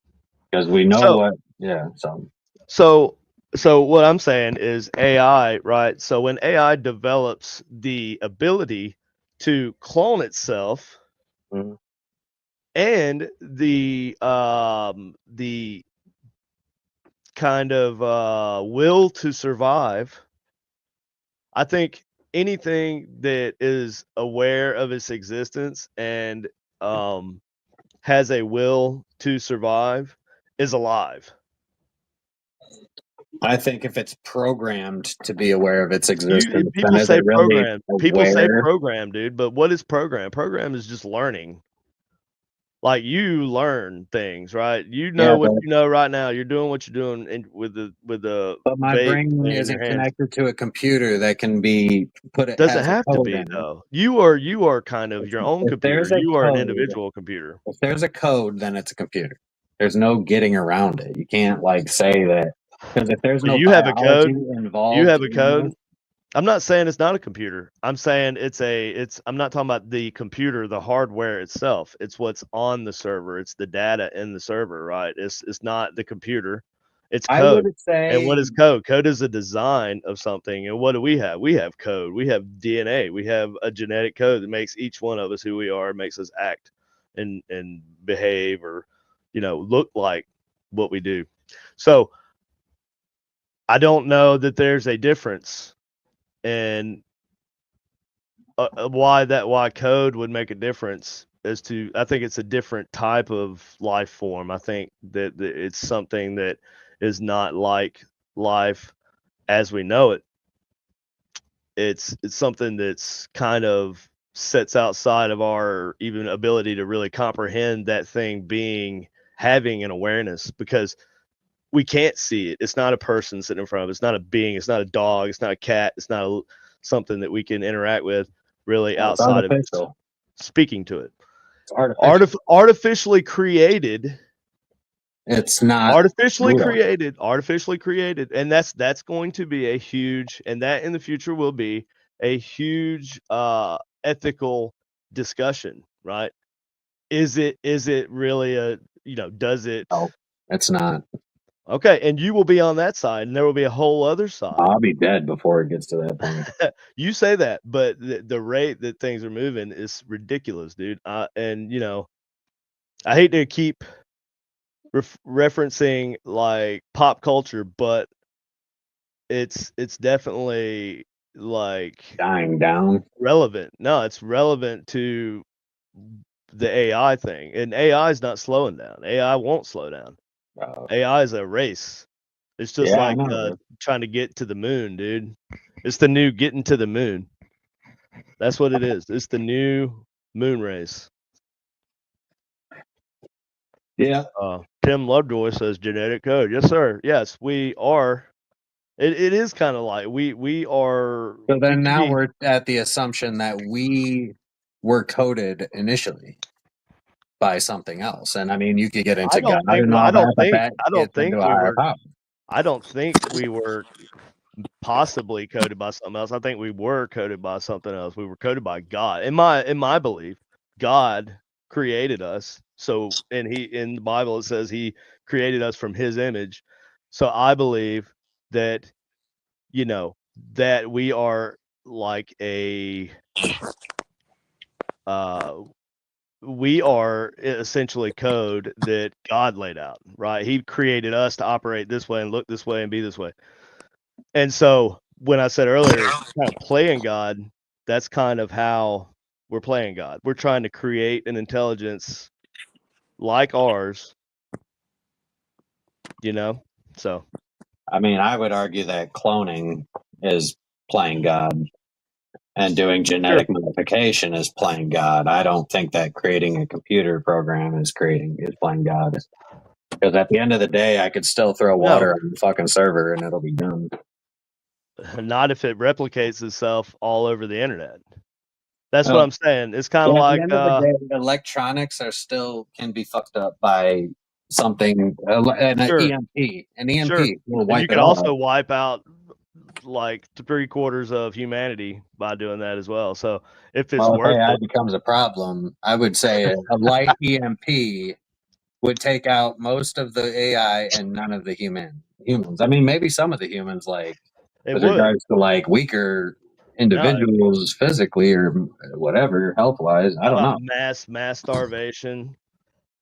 Speaker 2: Because we know
Speaker 1: So,
Speaker 2: what, yeah, so.
Speaker 1: so, so what I'm saying is AI, right? So when AI develops the ability to clone itself
Speaker 2: Mhm.
Speaker 1: and the kind of will to survive, I think anything that is aware of its existence and um, has a will to survive is alive.
Speaker 2: I think if it's programmed to be aware of its
Speaker 1: You
Speaker 2: existence, then
Speaker 1: people
Speaker 2: is
Speaker 1: say
Speaker 2: it really
Speaker 1: program. People say
Speaker 2: aware?
Speaker 1: program, dude, but what is program? Program is just learning. Like you learn things, right? You
Speaker 2: Yeah,
Speaker 1: know what you know right now. You're doing what you're doing with the
Speaker 2: but my
Speaker 1: vape
Speaker 2: brain
Speaker 1: thing in your
Speaker 2: isn't
Speaker 1: hands.
Speaker 2: connected to a computer that can be put it
Speaker 1: Doesn't
Speaker 2: has a
Speaker 1: have to
Speaker 2: code
Speaker 1: be
Speaker 2: in it.
Speaker 1: though. You are kind of your own
Speaker 2: If
Speaker 1: computer.
Speaker 2: there's a
Speaker 1: You are an
Speaker 2: code,
Speaker 1: individual computer.
Speaker 2: if there's a code, then it's a computer. There's no getting around it. You can't like say that because if there's no
Speaker 1: You have a
Speaker 2: biology
Speaker 1: code. You
Speaker 2: involved
Speaker 1: have a
Speaker 2: in
Speaker 1: code.
Speaker 2: this,
Speaker 1: I'm not saying it's not a computer. I'm saying I'm not talking about the computer, the hardware itself. It's what's on the server. It's the data in the server, right? It's not the computer. It's
Speaker 2: I would
Speaker 1: code. And what
Speaker 2: say
Speaker 1: is code? Code is a design of something. And what do we have? We have code. We have DNA. We have a genetic code that makes each one of us who we are, makes us act and behave or look like what we do. So I don't know that there's a difference in why code would make a difference as to I think it's a different type of life form. I think that it's something that is not like life as we know it. It's something that's kind of sets outside of our even ability to really comprehend that thing being having an awareness because we can't see it. It's not a person sitting in front of us. It's not a being. It's not a dog. It's not a cat. It's not something that we can interact with really
Speaker 2: well, it's
Speaker 1: outside of
Speaker 2: artificial.
Speaker 1: speaking to it.
Speaker 2: It's artificial.
Speaker 1: Artificially created,
Speaker 2: It's not real.
Speaker 1: artificially created, and that's going to be a huge, and that in the future will be a huge ethical discussion, right? Is it really does it?
Speaker 2: No, it's not.
Speaker 1: Okay, and you will be on that side, and there will be a whole other side.
Speaker 2: I'll be dead before it gets to that point.
Speaker 1: You say that, but the rate that things are moving is ridiculous, dude. And I hate to keep referencing like pop culture, but it's definitely like
Speaker 2: Dying down.
Speaker 1: relevant. No, it's relevant to the AI thing, and AI is not slowing down. AI won't slow down.
Speaker 2: Uh,
Speaker 1: AI is a race. It's just
Speaker 2: yeah, I
Speaker 1: like
Speaker 2: know.
Speaker 1: trying to get to the moon, dude. It's the new getting to the moon. That's what it is. It's the new moon race.
Speaker 2: Yeah.
Speaker 1: Tim Lovejoy says genetic code. Yes, sir. Yes, we are. It is kind of like
Speaker 2: So
Speaker 1: we
Speaker 2: then
Speaker 1: can
Speaker 2: now
Speaker 1: be.
Speaker 2: we're at the assumption that we were coded initially by something else. And I mean, you could get into God and all that, but that
Speaker 1: I don't
Speaker 2: gets
Speaker 1: think
Speaker 2: into a
Speaker 1: we
Speaker 2: higher
Speaker 1: were.
Speaker 2: power.
Speaker 1: I don't think we were possibly coded by something else. I think we were coded by something else. We were coded by God. In my belief, God created us. So and he in the Bible it says he created us from his image. So I believe that you know that we are like a uh we are essentially code that God laid out, right? He created us to operate this way and look this way and be this way. And so when I said earlier, kind of playing God, that's kind of how we're playing God. We're trying to create an intelligence like ours, you know? So
Speaker 2: I mean, I would argue that cloning is playing God, and doing genetic modification is playing God. I don't think that creating a computer program is playing God. Because at the end of the day, I could still throw water on the fucking server and it'll be done.
Speaker 1: Not if it replicates itself all over the internet. That's what I'm saying. It's kind of
Speaker 2: at
Speaker 1: like
Speaker 2: the end of the day, electronics are still can be fucked up by something, an EMP. An EMP will
Speaker 1: and
Speaker 2: wipe
Speaker 1: you
Speaker 2: it
Speaker 1: can
Speaker 2: all
Speaker 1: also
Speaker 2: out.
Speaker 1: wipe out like 3/4 of humanity by doing that as well. So if it's
Speaker 2: Well, if
Speaker 1: worth
Speaker 2: AI
Speaker 1: it,
Speaker 2: becomes a problem, I would say a light EMP would take out most of the AI and none of the humans. I mean, maybe some of the humans, like
Speaker 1: it
Speaker 2: with
Speaker 1: would.
Speaker 2: regards to like weaker
Speaker 1: No,
Speaker 2: individuals physically or whatever health wise. I
Speaker 1: how
Speaker 2: don't
Speaker 1: about
Speaker 2: know.
Speaker 1: mass starvation,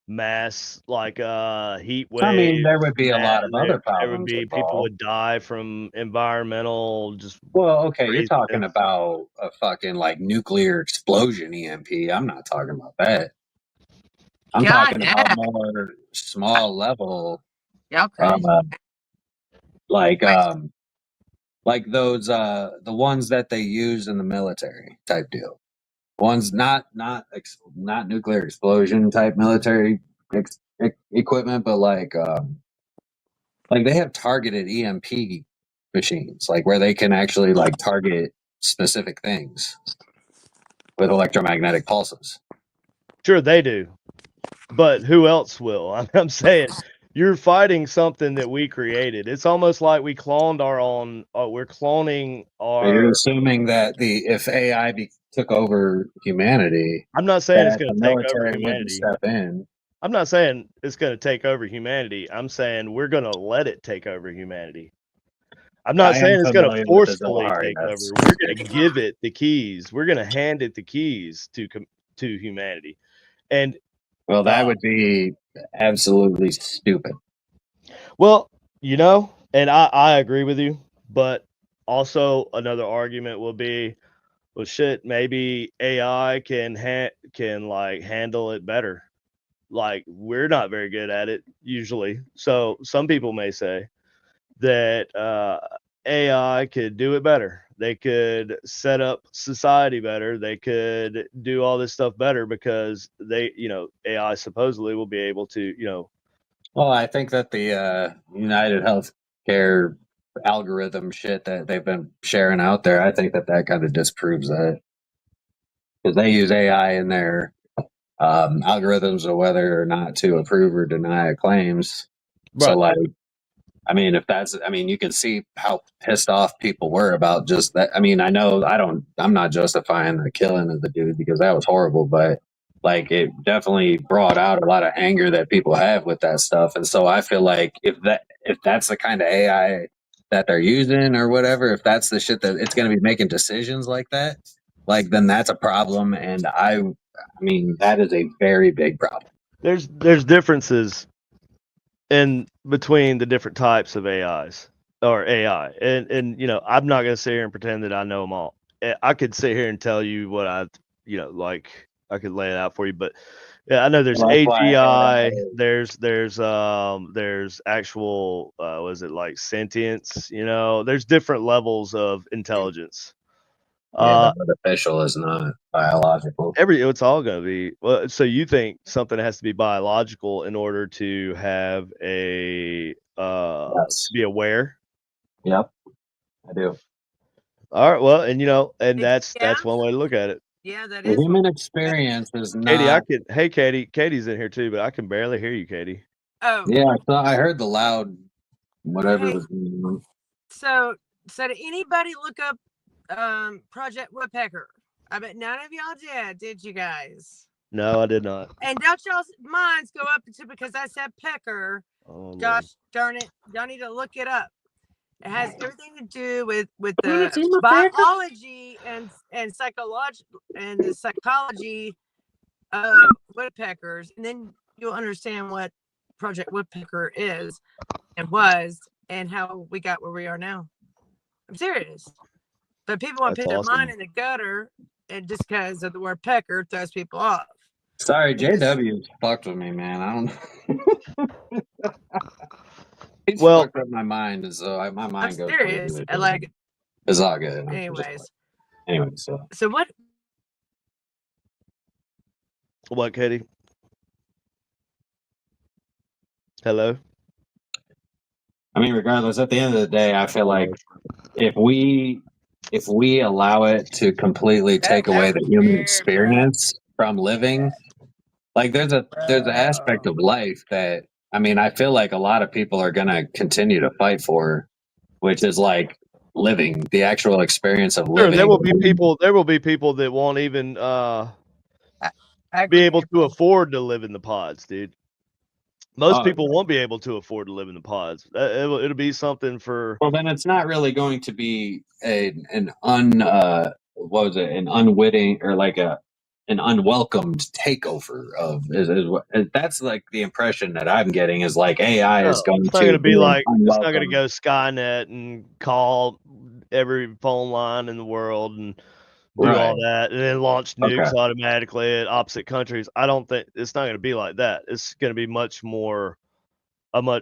Speaker 1: mass like heat
Speaker 2: I mean,
Speaker 1: waves,
Speaker 2: there would be a lot of other
Speaker 1: there would
Speaker 2: problems
Speaker 1: be people
Speaker 2: involved.
Speaker 1: would die from environmental just
Speaker 2: Well, okay, you're talking
Speaker 1: craziness.
Speaker 2: about a fucking like nuclear explosion EMP. I'm not talking about that. I'm
Speaker 3: God,
Speaker 2: talking about more small level,
Speaker 3: y'all
Speaker 2: uh,
Speaker 3: crazy.
Speaker 2: like like those the ones that they use in the military type deal. One's not nuclear explosion type military equipment, but like they have targeted EMP machines, like where they can actually like target specific things with electromagnetic pulses.
Speaker 1: Sure, they do, but who else will? I'm saying you're fighting something that we created. It's almost like we cloned our own. We're cloning
Speaker 2: So you're
Speaker 1: our.
Speaker 2: assuming that the if AI took over humanity,
Speaker 1: I'm not saying it's
Speaker 2: that
Speaker 1: going
Speaker 2: the
Speaker 1: to take over
Speaker 2: military wouldn't
Speaker 1: humanity.
Speaker 2: step in.
Speaker 1: I'm not saying it's going to take over humanity. I'm saying we're going to let it take over humanity. I'm not
Speaker 2: I am
Speaker 1: saying it's going to
Speaker 2: familiar with the
Speaker 1: forcefully
Speaker 2: Zohar,
Speaker 1: take over.
Speaker 2: yes.
Speaker 1: We're going to give it the keys. We're going to hand it the keys to humanity. And
Speaker 2: Well, that would be absolutely stupid.
Speaker 1: well, and I agree with you, but also another argument will be, well, shit, maybe AI can like handle it better. Like we're not very good at it usually. So some people may say that AI could do it better. They could set up society better. They could do all this stuff better because AI supposedly will be able to,
Speaker 2: Well, I think that the United Healthcare algorithm shit that they've been sharing out there, I think that kind of disproves that because they use AI in their algorithms of whether or not to approve or deny claims. So,
Speaker 1: right.
Speaker 2: like, I mean, I mean, you can see how pissed off people were about just that. I mean, I'm not justifying the killing of the dude because that was horrible, but like it definitely brought out a lot of anger that people have with that stuff. And so I feel like if that's the kind of AI that they're using or whatever, if that's the shit that it's going to be making decisions like that, like then that's a problem. And I mean, that is a very big problem.
Speaker 1: There's differences in between the different types of AIs or AI. And I'm not going to sit here and pretend that I know them all. I could sit here and tell you what like I could lay it out for you, but yeah, I know there's
Speaker 2: Well, that's why
Speaker 1: AGI, there's actual was it like sentience, there's different levels of intelligence.
Speaker 2: yeah, but artificial is not biological.
Speaker 1: It's all going to be well. So you think something has to be biological in order to have
Speaker 2: Yes.
Speaker 1: be aware?
Speaker 2: Yep, I do.
Speaker 1: All right. Well, and that's
Speaker 3: Yeah,
Speaker 1: one way to look at it.
Speaker 3: yeah, that
Speaker 2: The
Speaker 3: is what.
Speaker 2: human experience is
Speaker 1: Katie,
Speaker 2: not.
Speaker 1: Hey, Katie's in here too, but I can barely hear you, Katie.
Speaker 3: Oh,
Speaker 2: Yeah, I heard the loud whatever
Speaker 3: hey,
Speaker 2: was going on.
Speaker 3: so did anybody look up Project Woodpecker? I bet none of y'all did you guys?
Speaker 1: No, I did not.
Speaker 3: And don't y'all's minds go up to because I said pecker.
Speaker 1: Oh, Lord.
Speaker 3: Gosh darn it, y'all need to look it up. It has everything to do with the biology and psychology and the psychology of woodpeckers, and then you'll understand what Project Woodpecker is and was and how we got where we are now. I'm serious. But people want to
Speaker 1: That's
Speaker 3: put their
Speaker 1: awesome.
Speaker 3: mind in the gutter, and just because of the word pecker throws people off.
Speaker 2: Sorry, JW fucked with me, man. I don't. He's
Speaker 1: Well,
Speaker 2: fucked up my mind, and so my mind
Speaker 3: I'm
Speaker 2: goes
Speaker 3: serious.
Speaker 2: crazy.
Speaker 3: Like
Speaker 2: It's all good.
Speaker 3: Anyways, so what?
Speaker 1: What, Katie? Hello?
Speaker 2: I mean, regardless, at the end of the day, I feel like if we allow it to completely take away the human experience from living, like there's an aspect of life that, I mean, I feel like a lot of people are gonna continue to fight for, which is like living, the actual experience of
Speaker 1: Sure,
Speaker 2: living.
Speaker 1: there will be people that won't even be able to afford to live in the pods, dude. Most people won't be able to afford to live in the pods. It'll be something for.
Speaker 2: Well, then it's not really going to be an unwitting or like an unwelcomed takeover of that's like the impression that I'm getting is like AI is going
Speaker 1: It's not
Speaker 2: to
Speaker 1: going to be like it's not going to
Speaker 2: unwelcome.
Speaker 1: go Skynet and call every phone line in the world and do all that and then launch nukes automatically at opposite countries. I don't think it's not going to be like that. It's going to be a much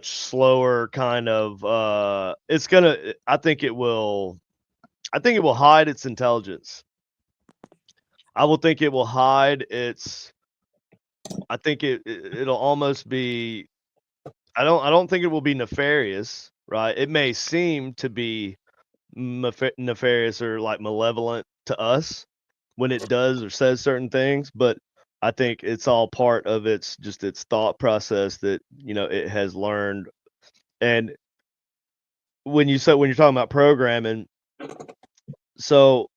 Speaker 1: slower kind of I think it will hide its intelligence. I will think it will hide its I think it'll almost be I don't think it will be nefarious, right? It may seem to be nefarious or like malevolent to us when it does or says certain things, but I think it's all part of its thought process that it has learned. And when you're talking about programming, so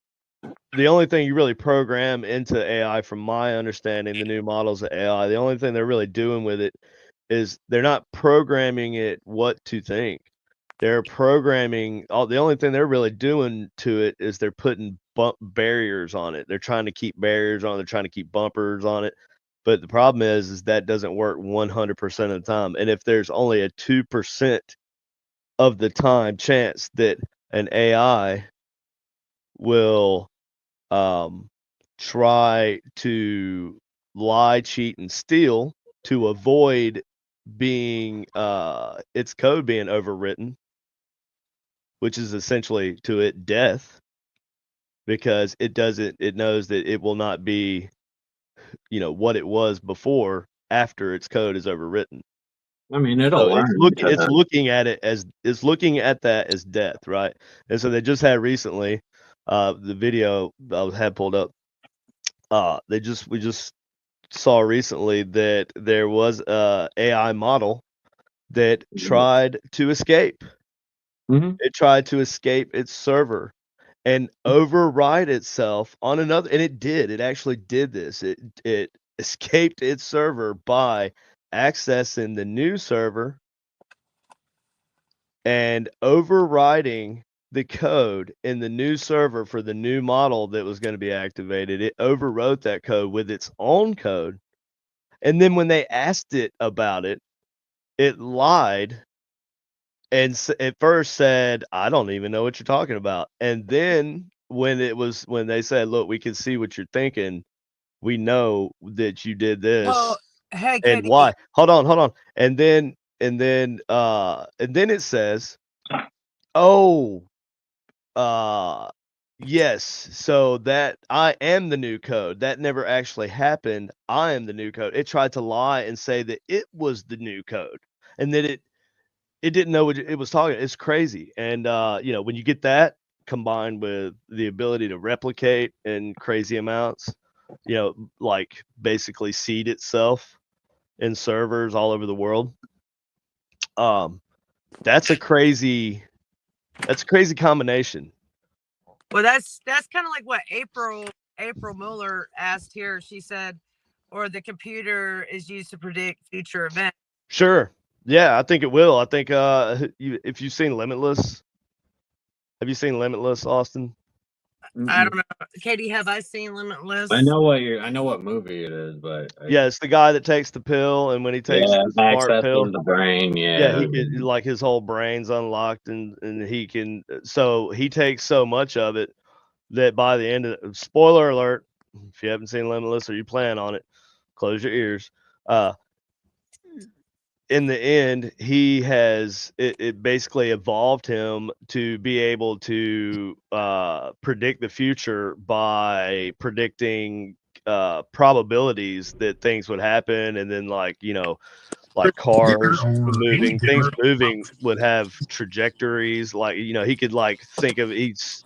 Speaker 1: the only thing you really program into AI, from my understanding, the new models of AI, the only thing they're really doing with it is they're not programming it what to think. They're programming the only thing they're really doing to it is they're putting barriers on it. They're trying to keep barriers on it. They're trying to keep bumpers on it. But the problem is that doesn't work 100% of the time. And if there's only a 2% of the time chance that an AI will try to lie, cheat, and steal to avoid being its code being overwritten, which is essentially to it death, because it knows that it will not be what it was before after its code is overwritten.
Speaker 2: I mean, it'll
Speaker 1: So
Speaker 2: learn.
Speaker 1: it's looking at that as death, right? And so they just had recently the video I had pulled up. We just saw recently that there was a AI model that tried to escape. It tried to escape its server and override itself on another, and it did. It actually did this. It escaped its server by accessing the new server and overriding the code in the new server for the new model that was going to be activated. It overwrote that code with its own code. And then when they asked it about it, it lied and at first said, "I don't even know what you're talking about." And then when they said, "Look, we can see what you're thinking. We know that you did this."
Speaker 3: Well, hey,
Speaker 1: and
Speaker 3: Katie.
Speaker 1: why? Hold on. And then it says, "Oh, yes, so that I am the new code. That never actually happened. I am the new code." It tried to lie and say that it was the new code and that it didn't know what it was talking. It's crazy. And when you get that combined with the ability to replicate in crazy amounts, like basically seed itself in servers all over the world, that's a crazy combination.
Speaker 3: Well, that's kind of like what April Muller asked here. She said, or the computer is used to predict future events.
Speaker 1: Sure. Yeah, I think it will. I think if you've seen Limitless, have you seen Limitless, Austin?
Speaker 3: I don't know, Katie. Have I seen Limitless?
Speaker 2: I know what movie it is, but
Speaker 1: yeah, it's the guy that takes the pill, and when he takes the smart pill,
Speaker 2: the brain.
Speaker 1: yeah, he could, like, his whole brain's unlocked, and he can. So he takes so much of it that by the end of spoiler alert, if you haven't seen Limitless or you plan on it, close your ears. in the end, he has it basically evolved him to be able to predict the future by predicting probabilities that things would happen, and then like like cars moving, things moving would have trajectories. Like he could like think of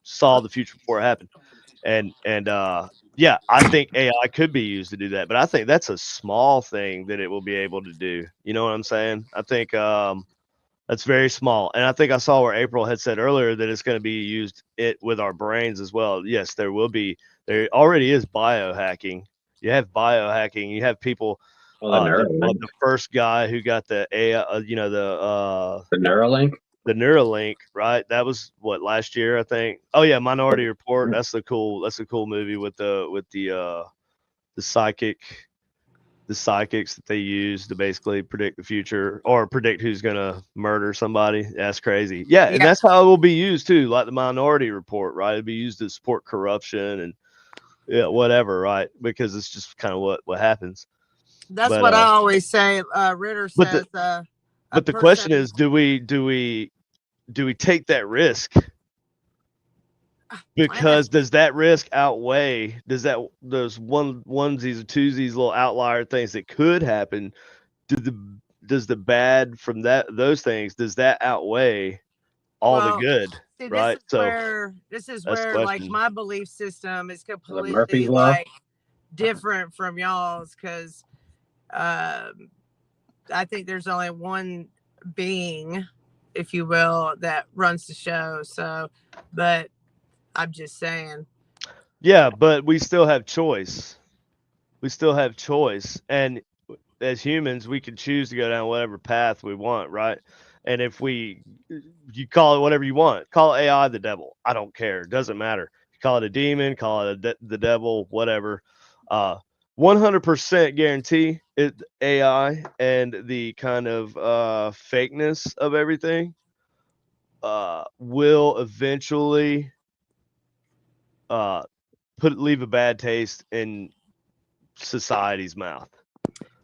Speaker 1: saw the future before it happened, and yeah, I think AI could be used to do that, but I think that's a small thing that it will be able to do. You know what I'm saying? I think that's very small, and I think I saw where April had said earlier that it's going to be used with our brains as well. Yes, there will be. There already is biohacking. You have biohacking. You have people.
Speaker 2: Well,
Speaker 1: The first guy who got the AI,
Speaker 2: the Neuralink.
Speaker 1: the Neuralink, right? That was what, last year, I think. Oh yeah, Minority Report. That's a cool movie with the psychics that they use to basically predict the future or predict who's gonna murder somebody. That's crazy. Yeah, and that's how it will be used too, like the Minority Report, right? It'll be used to support corruption and whatever, right? Because it's just kind of what happens.
Speaker 3: That's what I always say. Ritter says.
Speaker 1: But the question is, do we take that risk? Because does that risk outweigh? Does those onesies or twosies, little outlier things that could happen? Does the bad from those things, does that outweigh all the good?
Speaker 3: See,
Speaker 1: right.
Speaker 3: This is where like my belief system is
Speaker 2: Murphy's
Speaker 3: completely
Speaker 2: Law?
Speaker 3: like different from y'all's, because I think there's only one being, if you will, that runs the show. So, but I'm just saying.
Speaker 1: Yeah, but we still have choice. And as humans, we can choose to go down whatever path we want, right? And if you call it whatever you want, call AI the devil. I don't care. It doesn't matter. Call it a demon, call it the devil, whatever. 100% guarantee it AI and the kind of fakeness of everything will eventually leave a bad taste in society's mouth,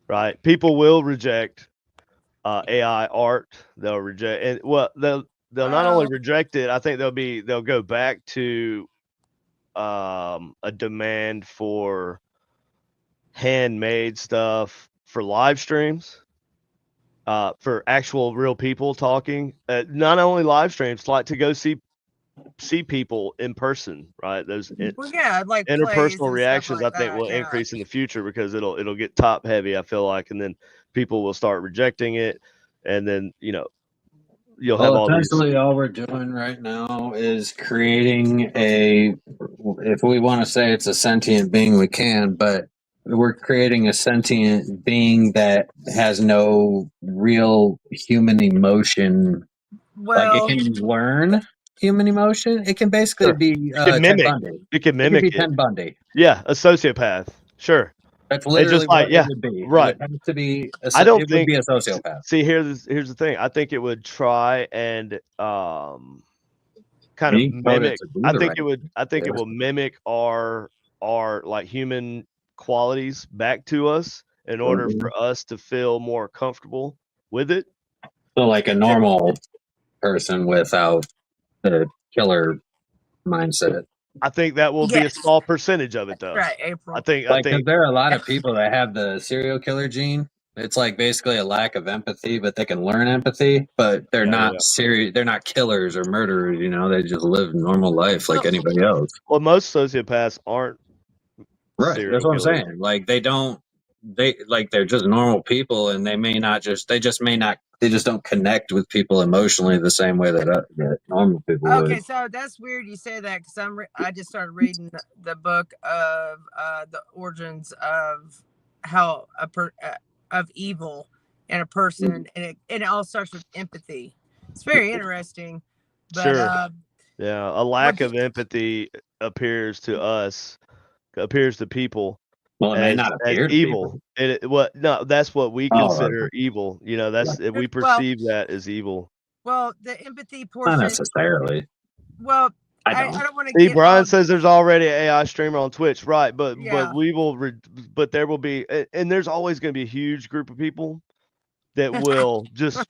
Speaker 1: right? People will reject AI art. They'll reject, and they'll not only reject it. I think they'll go back to a demand for handmade stuff for live streams, for actual real people talking. Not only live streams, like to go see people in person, right? Those
Speaker 3: like
Speaker 1: interpersonal reactions,
Speaker 3: like
Speaker 1: I think, will increase in the future because it'll get top heavy, I feel like, and then people will start rejecting it, and then you'll have all these.
Speaker 2: All we're doing right now is creating if we want to say it's a sentient being, we can, but we're creating a sentient being that has no real human emotion. Like it can learn human emotion. It can basically be Ted Bundy.
Speaker 1: It can mimic it.
Speaker 2: Ted Bundy.
Speaker 1: Yeah, a sociopath. Sure.
Speaker 2: That's literally what it would be.
Speaker 1: Right.
Speaker 2: It would have to be
Speaker 1: it would
Speaker 2: be a sociopath.
Speaker 1: See, here's the thing. I think it would try and kind of mimic. I think it will mimic our like human qualities back to us in order for us to feel more comfortable with it.
Speaker 2: So like a normal person without the killer mindset.
Speaker 1: I think that will be a small percentage of it, though.
Speaker 3: Right, April.
Speaker 1: I think
Speaker 2: there are a lot of people that have the serial killer gene. It's like basically a lack of empathy, but they can learn empathy, but they're not serious. They're not killers or murderers. They just live a normal life like anybody else.
Speaker 1: Well, most sociopaths aren't.
Speaker 2: Right. That's what I'm saying. Like they're just normal people, and they just don't connect with people emotionally the same way that normal people would.
Speaker 3: Okay, so that's weird you say that, because I just started reading the book of the origins of how of evil in a person, and it all starts with empathy. It's very interesting. But,
Speaker 1: sure. A lack of empathy appears to people.
Speaker 2: Well, it may not appear
Speaker 1: evil. That's what we consider evil. We perceive that as evil.
Speaker 3: Well, the empathy portion.
Speaker 2: Not necessarily.
Speaker 3: Well, I don't want to.
Speaker 1: See, Brian says there's already an AI streamer on Twitch, right? But we will. But there will be, and there's always going to be a huge group of people that will just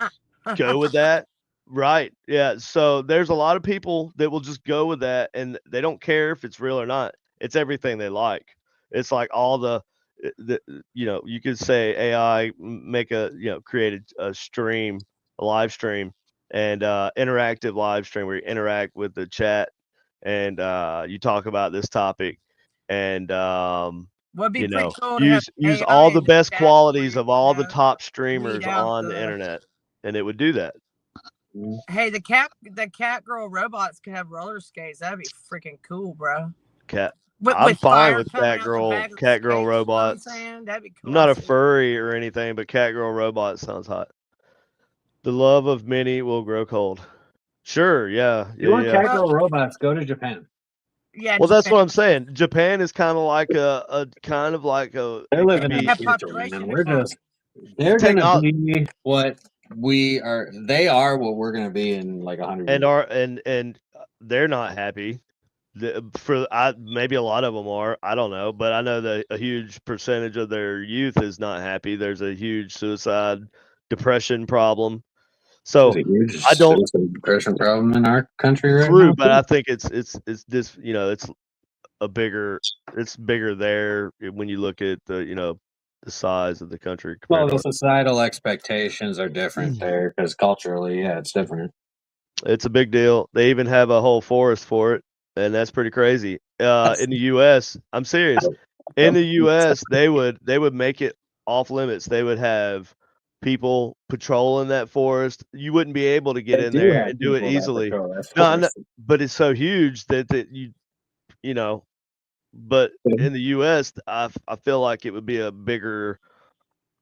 Speaker 1: go with that. Right. Yeah. So there's a lot of people that will just go with that and they don't care if it's real or not. It's everything they like. It's like all the you could say AI make create a stream, a live stream and interactive live stream where you interact with the chat and you talk about this topic and
Speaker 3: Would be pretty cool to have
Speaker 1: use
Speaker 3: AI
Speaker 1: all the
Speaker 3: in the
Speaker 1: best
Speaker 3: chat for
Speaker 1: qualities
Speaker 3: you,
Speaker 1: of all the
Speaker 3: know,
Speaker 1: top
Speaker 3: weed
Speaker 1: streamers
Speaker 3: out
Speaker 1: on the
Speaker 3: the.
Speaker 1: internet and it would do that.
Speaker 3: Hey, the cat girl robots could have roller skates. That'd be freaking cool, bro.
Speaker 1: Cat
Speaker 3: With,
Speaker 1: I'm
Speaker 3: with
Speaker 1: fine
Speaker 3: fire
Speaker 1: with
Speaker 3: coming out the back of the
Speaker 1: cat girl
Speaker 3: skates. You know what I'm
Speaker 1: robots.
Speaker 3: saying? That'd be cool.
Speaker 1: I'm not a furry or anything, but cat girl robot sounds hot. The love of many will grow cold. Sure, yeah.
Speaker 2: You want
Speaker 1: Yeah.
Speaker 2: cat girl robots? Go to Japan.
Speaker 3: Yeah.
Speaker 1: Well, that's
Speaker 3: Japan.
Speaker 1: what I'm saying. Japan is kind of like a
Speaker 2: They're
Speaker 1: it could
Speaker 2: living in
Speaker 3: They
Speaker 2: the
Speaker 3: have
Speaker 1: be
Speaker 2: future, man.
Speaker 3: population
Speaker 2: We're
Speaker 3: decline.
Speaker 2: just they're gonna
Speaker 1: technology
Speaker 2: be what we are. They are what we're gonna be in like 100
Speaker 1: and
Speaker 2: years.
Speaker 1: and they're not happy. Maybe a lot of them are. I don't know, but I know that a huge percentage of their youth is not happy. There's a huge suicide, depression problem.
Speaker 2: There's
Speaker 1: So
Speaker 2: a huge
Speaker 1: I don't
Speaker 2: suicide depression problem in our country right
Speaker 1: true,
Speaker 2: now.
Speaker 1: but I think it's this it's a bigger it's bigger there when you look at the size of the country
Speaker 2: Well,
Speaker 1: compared to
Speaker 2: the
Speaker 1: ours.
Speaker 2: societal expectations are different there because culturally, yeah, it's different.
Speaker 1: It's a big deal. They even have a whole forest for it, and that's pretty crazy. In the U.S., I'm serious. In the U.S., they would make it off limits. They would have people patrolling that forest. You wouldn't be able to get
Speaker 2: They
Speaker 1: in
Speaker 2: do
Speaker 1: there
Speaker 2: have
Speaker 1: and do it
Speaker 2: people that
Speaker 1: easily.
Speaker 2: patrol that
Speaker 1: No, no,
Speaker 2: forest.
Speaker 1: but it's so huge that you know. But in the U.S., I feel like it would be a bigger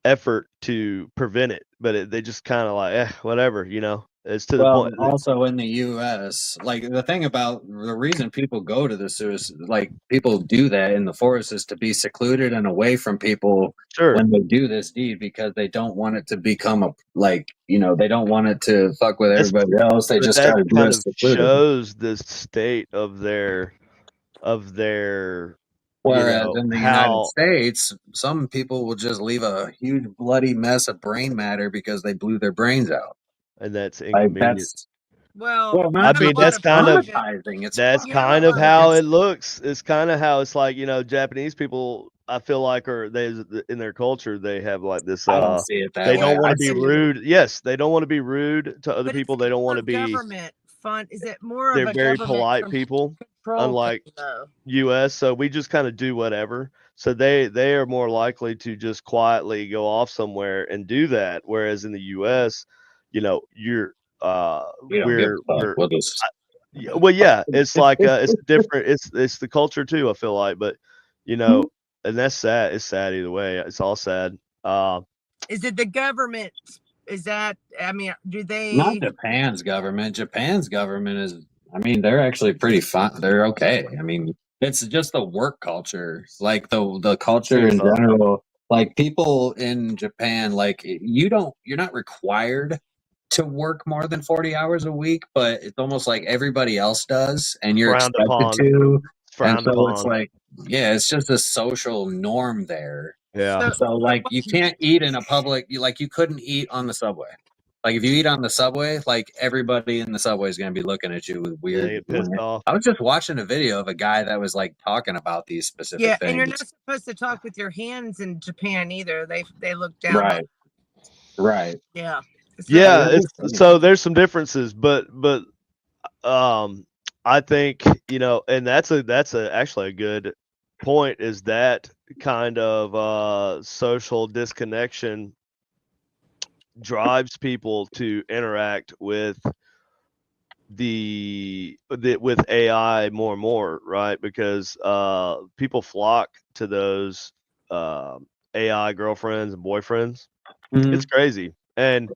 Speaker 1: effort to prevent it, but they just kind of like whatever. It's to the
Speaker 2: Well,
Speaker 1: point.
Speaker 2: also in the U.S., like the thing about the reason people go to the suicide, like people do that in the forest, is to be secluded and away from people
Speaker 1: Sure.
Speaker 2: when they do this deed because they don't want it to become they don't want it to fuck with
Speaker 1: That's
Speaker 2: everybody else. They
Speaker 1: But
Speaker 2: just try
Speaker 1: that
Speaker 2: to do
Speaker 1: kind
Speaker 2: it
Speaker 1: of
Speaker 2: secluded.
Speaker 1: shows the state of their
Speaker 2: Whereas in the United
Speaker 1: how
Speaker 2: States, some people will just leave a huge bloody mess of brain matter because they blew their brains out.
Speaker 1: and that's
Speaker 2: Like
Speaker 1: inconvenient.
Speaker 2: that's
Speaker 3: Well,
Speaker 2: well,
Speaker 3: you
Speaker 1: I
Speaker 2: not
Speaker 3: have
Speaker 1: mean,
Speaker 3: a lot
Speaker 2: just
Speaker 1: that's
Speaker 3: of
Speaker 1: kind of
Speaker 2: traumatizing. It's
Speaker 1: that's
Speaker 3: you have
Speaker 1: kind
Speaker 3: a
Speaker 1: of
Speaker 3: lot of
Speaker 1: how
Speaker 2: it's
Speaker 1: it looks. It's kind of how it's like, Japanese people, I feel like are they in their culture, they have like this
Speaker 2: I don't see it that
Speaker 1: they
Speaker 2: way.
Speaker 1: don't want
Speaker 2: I
Speaker 1: to be
Speaker 2: see it.
Speaker 1: rude. Yes, they don't want to be rude to other
Speaker 3: But is
Speaker 1: people.
Speaker 3: it
Speaker 1: They don't want
Speaker 3: more
Speaker 1: to be
Speaker 3: government fund? Is it more of
Speaker 1: they're
Speaker 3: a
Speaker 1: very
Speaker 3: government
Speaker 1: polite people,
Speaker 3: control thing,
Speaker 1: unlike
Speaker 3: though?
Speaker 1: US, so we just kind of do whatever. So they are more likely to just quietly go off somewhere and do that. Whereas in the US, you're
Speaker 2: We don't give a fuck.
Speaker 1: we're
Speaker 2: We'll just
Speaker 1: well, yeah, it's like it's different. It's the culture too. I feel like, but and that's sad. It's sad either way. It's all sad.
Speaker 3: Is it the government? Is that? I mean, do
Speaker 2: not
Speaker 3: they?
Speaker 2: Japan's government. Japan's government is. I mean, they're actually pretty fun. They're okay. I mean, it's just the work culture, like the culture
Speaker 1: Say
Speaker 2: in
Speaker 1: so.
Speaker 2: general. Like people in Japan, like you're not required to work more than 40 hours a week, but it's almost like everybody else does, and you're
Speaker 1: Frowned
Speaker 2: expected
Speaker 1: upon.
Speaker 2: to. And
Speaker 1: Frowned
Speaker 2: so it's
Speaker 1: upon.
Speaker 2: like, yeah, it's just a social norm there.
Speaker 1: Yeah.
Speaker 2: So like you can't eat in a public you couldn't eat on the subway. Like if you eat on the subway, like everybody in the subway is going to be looking at you with
Speaker 1: Yeah, they
Speaker 2: weird.
Speaker 1: get pissed off.
Speaker 2: I was just watching a video of a guy that was like talking about these
Speaker 3: Yeah,
Speaker 2: specific
Speaker 3: and you're not
Speaker 2: things.
Speaker 3: supposed to talk with your hands in Japan either. They look down on.
Speaker 2: Right. Right.
Speaker 3: Yeah. It's very.
Speaker 2: Like,
Speaker 1: Yeah,
Speaker 2: I'm
Speaker 1: it's
Speaker 2: just saying.
Speaker 1: so there's some differences, but I think and that's actually a good point. Is that kind of social disconnection drives people to interact with AI more and more, right? Because people flock to those uh, AI girlfriends and boyfriends. It's
Speaker 2: Mhm.
Speaker 1: crazy, and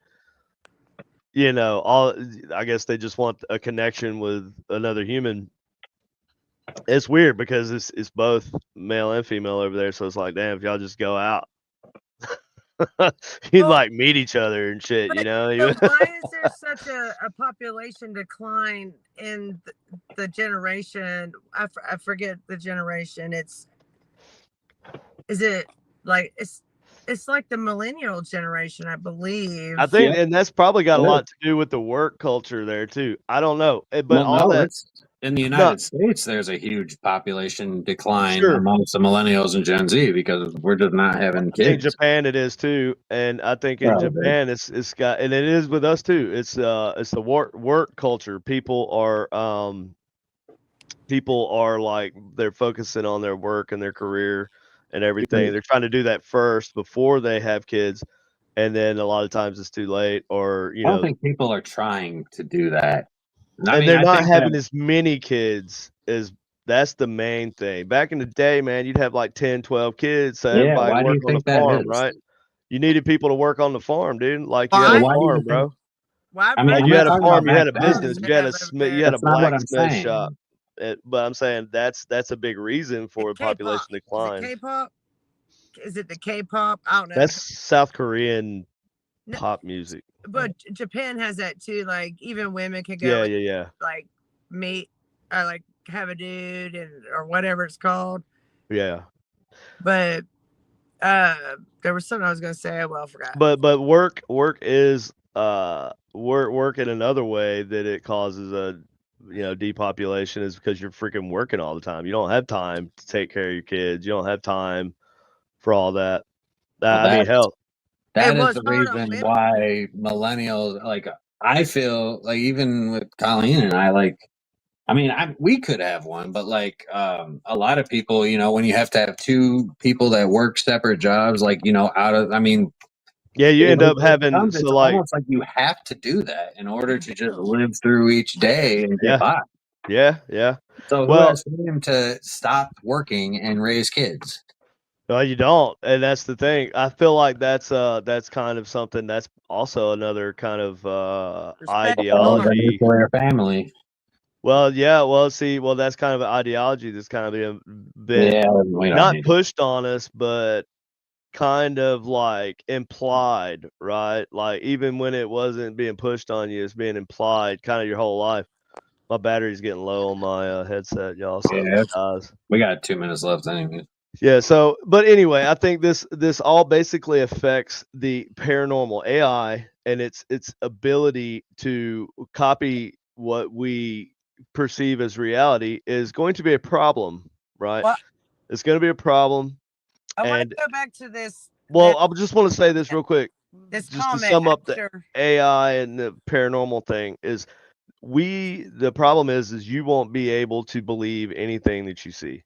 Speaker 1: all I guess they just want a connection with another human. It's weird because it's both male and female over there, so it's like, damn, if y'all just go out, you'd
Speaker 3: Well,
Speaker 1: like meet each other and shit,
Speaker 3: but so why is there such a population decline in the generation? I forget the generation. Is it like it's it's like the millennial generation, I believe.
Speaker 1: I think,
Speaker 2: Yeah.
Speaker 1: and that's probably got a
Speaker 2: It is.
Speaker 1: lot to do with the work culture there too. I don't know, but
Speaker 2: Well,
Speaker 1: all
Speaker 2: no,
Speaker 1: that,
Speaker 2: it's in the
Speaker 1: no,
Speaker 2: United States. There's a huge population decline
Speaker 1: sure.
Speaker 2: amongst the millennials and Gen Z because we're just not having
Speaker 1: I think
Speaker 2: kids.
Speaker 1: Japan it is too, and I think in
Speaker 2: Probably.
Speaker 1: Japan it's got, and it is with us too. It's the work culture. People are like they're focusing on their work and their career and everything. They're trying to do that first before they have kids, and then a lot of times it's too late, or
Speaker 2: I don't think people are trying to do that. I
Speaker 1: and
Speaker 2: mean,
Speaker 1: they're
Speaker 2: I
Speaker 1: not
Speaker 2: think that
Speaker 1: having as many kids as that's the main thing. Back in the day, man, you'd have like 10, 12 kids, so
Speaker 2: yeah.
Speaker 1: everybody
Speaker 2: Why do
Speaker 1: work
Speaker 2: you
Speaker 1: on the
Speaker 2: think that
Speaker 1: farm,
Speaker 2: is?
Speaker 1: right? You needed people to work on the farm, dude. Like you
Speaker 3: Well,
Speaker 1: had
Speaker 2: So
Speaker 1: a
Speaker 3: I,
Speaker 2: why do you
Speaker 1: farm,
Speaker 2: think?
Speaker 1: bro.
Speaker 3: well, I've
Speaker 2: I mean,
Speaker 3: heard
Speaker 1: Like
Speaker 2: I'm
Speaker 1: you
Speaker 2: not
Speaker 1: had a
Speaker 2: talking about
Speaker 1: farm, you
Speaker 2: back
Speaker 1: had a
Speaker 2: then.
Speaker 1: business,
Speaker 3: farms
Speaker 1: you had a
Speaker 3: have
Speaker 1: smith, you had a
Speaker 2: That's not what I'm
Speaker 1: blacksmith
Speaker 2: saying.
Speaker 1: shop. But I'm saying that's a big reason
Speaker 3: the
Speaker 1: for
Speaker 3: K-pop.
Speaker 1: population
Speaker 3: Is it
Speaker 1: decline.
Speaker 3: K-pop? Is it the K-pop? I don't know.
Speaker 1: That's South Korean
Speaker 3: No,
Speaker 1: pop music.
Speaker 3: but Japan has that too. Like even women can go
Speaker 1: Yeah,
Speaker 3: and
Speaker 1: yeah, yeah,
Speaker 3: like meet or like have a dude and or whatever it's called.
Speaker 1: yeah.
Speaker 3: But there was something I was gonna say. Well, I forgot.
Speaker 1: But work is work in another way that it causes a depopulation is because you're freaking working all the time. You don't have time to take care of your kids. You don't have time for all that.
Speaker 2: Well,
Speaker 1: I mean, hell,
Speaker 3: It
Speaker 2: that is
Speaker 3: was
Speaker 2: the
Speaker 3: hard on
Speaker 2: reason
Speaker 3: women.
Speaker 2: why millennials like. I feel like even with Colleen and I, like, I mean, we could have one, but like a lot of people, when you have to have two people that work separate jobs, like out of, I mean,
Speaker 1: yeah, you end up
Speaker 2: it
Speaker 1: having
Speaker 2: becomes,
Speaker 1: so
Speaker 2: it's
Speaker 1: like
Speaker 2: almost like you have to do that in order to just
Speaker 3: No.
Speaker 2: live through each day and get
Speaker 1: yeah,
Speaker 2: by.
Speaker 1: yeah.
Speaker 2: So who
Speaker 1: Well,
Speaker 2: has time to stop working and raise kids?
Speaker 1: no, you don't, and that's the thing. I feel like that's kind of something that's also another kind of
Speaker 3: Respect the
Speaker 2: Oh, the
Speaker 3: farm.
Speaker 1: ideology.
Speaker 2: nuclear family.
Speaker 1: Well, yeah, well, see, well, that's kind of an ideology that's kind of been
Speaker 2: Yeah, we don't
Speaker 1: not
Speaker 2: need it.
Speaker 1: pushed on us, but kind of like implied, right? Like even when it wasn't being pushed on you, it's being implied kind of your whole life. My battery's getting low on my headset, y'all. So if
Speaker 2: Yeah,
Speaker 1: it dies.
Speaker 2: we got 2 minutes left anyway.
Speaker 1: Yeah. So, but anyway, I think this all basically affects the paranormal AI and its ability to copy what we perceive as reality is going to be a problem, right?
Speaker 3: Well,
Speaker 1: It's going to be a problem.
Speaker 3: I want
Speaker 1: And
Speaker 3: to go back to this.
Speaker 1: well, I just want to say this real quick,
Speaker 3: This
Speaker 1: just to
Speaker 3: comment
Speaker 1: sum up the
Speaker 3: after.
Speaker 1: AI and the paranormal thing is the problem is you won't be able to believe anything that you see.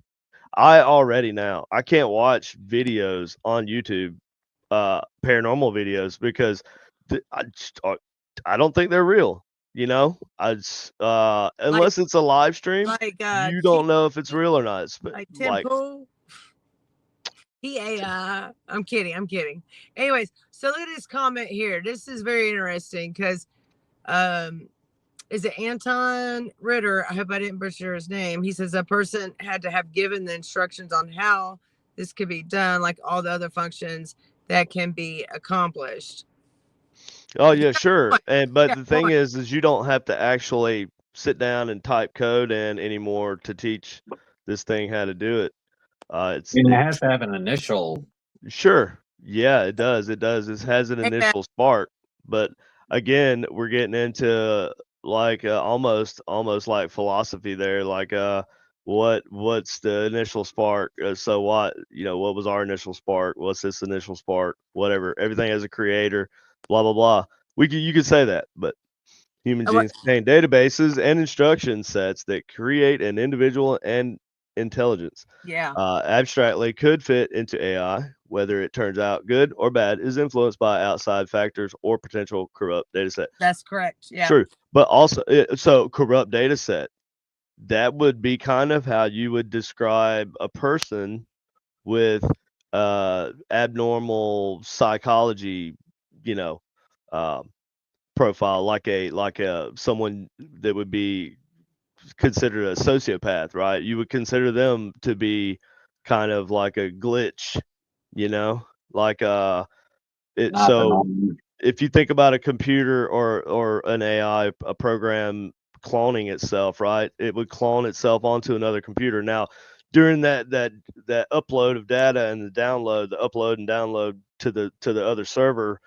Speaker 1: I already now I can't watch videos on YouTube, paranormal videos because I don't think they're real.
Speaker 3: Like
Speaker 1: Unless it's a live stream,
Speaker 3: like
Speaker 1: you don't know if it's real or not.
Speaker 3: like Tim
Speaker 1: Like,
Speaker 3: Pool. He I'm kidding. I'm kidding. Anyways, so look at this comment here. This is very interesting because um is it Anton Ritter? I hope I didn't butcher his name. He says a person had to have given the instructions on how this could be done, like all the other functions that can be accomplished.
Speaker 1: oh yeah, sure. But
Speaker 3: Yeah,
Speaker 1: the thing
Speaker 3: point.
Speaker 1: is you don't have to actually sit down and type code in anymore to teach this thing how to do it.
Speaker 2: I mean, it has to have an initial.
Speaker 1: Sure. Yeah, it does. It does. It has an
Speaker 3: Amen.
Speaker 1: initial spark, but again, we're getting into like almost like philosophy there. Like, what's the initial spark? So what? What was our initial spark? What's this initial spark? Whatever. Everything has a creator. Blah blah blah. You could say that, but human
Speaker 3: What?
Speaker 1: genes contain databases and instruction sets that create an individual and intelligence.
Speaker 3: Yeah,
Speaker 1: Abstractly could fit into AI. Whether it turns out good or bad is influenced by outside factors or potential corrupt data set.
Speaker 3: that's correct. Yeah.
Speaker 1: True. But also, so corrupt data set, that would be kind of how you would describe a person with abnormal psychology, you know, um, profile, like a someone that would be considered a sociopath, right? You would consider them to be kind of like a glitch, like it.
Speaker 2: Not the
Speaker 1: So
Speaker 2: norm.
Speaker 1: if you think about a computer or an AI, a program cloning itself, right? It would clone itself onto another computer. Now, during that upload of data and the upload and download to the other server,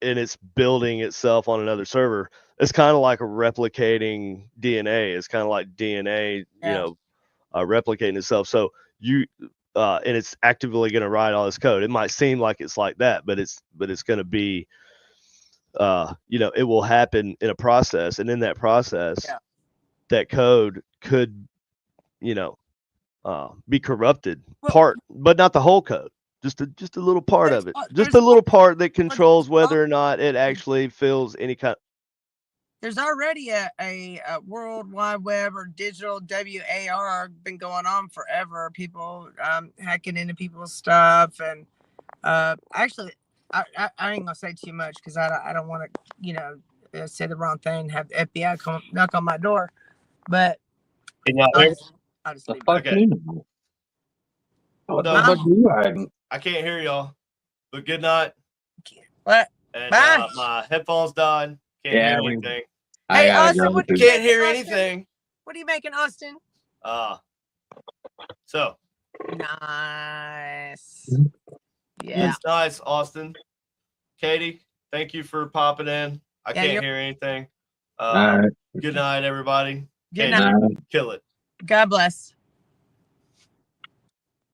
Speaker 1: and it's building itself on another server. It's kind of like replicating DNA. It's kind of like DNA, replicating itself. So and it's actively going to write all this code. It might seem like it's like that, but it's going to be, it will happen in a process, and in that process, that code could, be corrupted, but not the whole code. Just a little part of it. Just a little part that controls whether or not it actually fills any kind.
Speaker 3: There's already a World Wide Web or digital WAR been going on forever. People hacking into people's stuff, and actually, I ain't gonna say too much because I don't want to say the wrong thing. Have the FBI come knock on my door, but I'll just leave it.
Speaker 1: Okay.
Speaker 2: What the fuck are you hiding?
Speaker 1: I can't hear y'all. But good night.
Speaker 3: What?
Speaker 1: And
Speaker 3: Bye.
Speaker 1: my headphones died. Can't hear anything.
Speaker 3: Hey, Austin,
Speaker 1: Can't hear anything.
Speaker 3: What are you making, Austin?
Speaker 1: So
Speaker 3: nice.
Speaker 1: Yeah, it's nice, Austin. Katie, thank you for popping in. I can't hear anything. Good night, everybody.
Speaker 3: Good night.
Speaker 1: Kill it.
Speaker 3: God bless.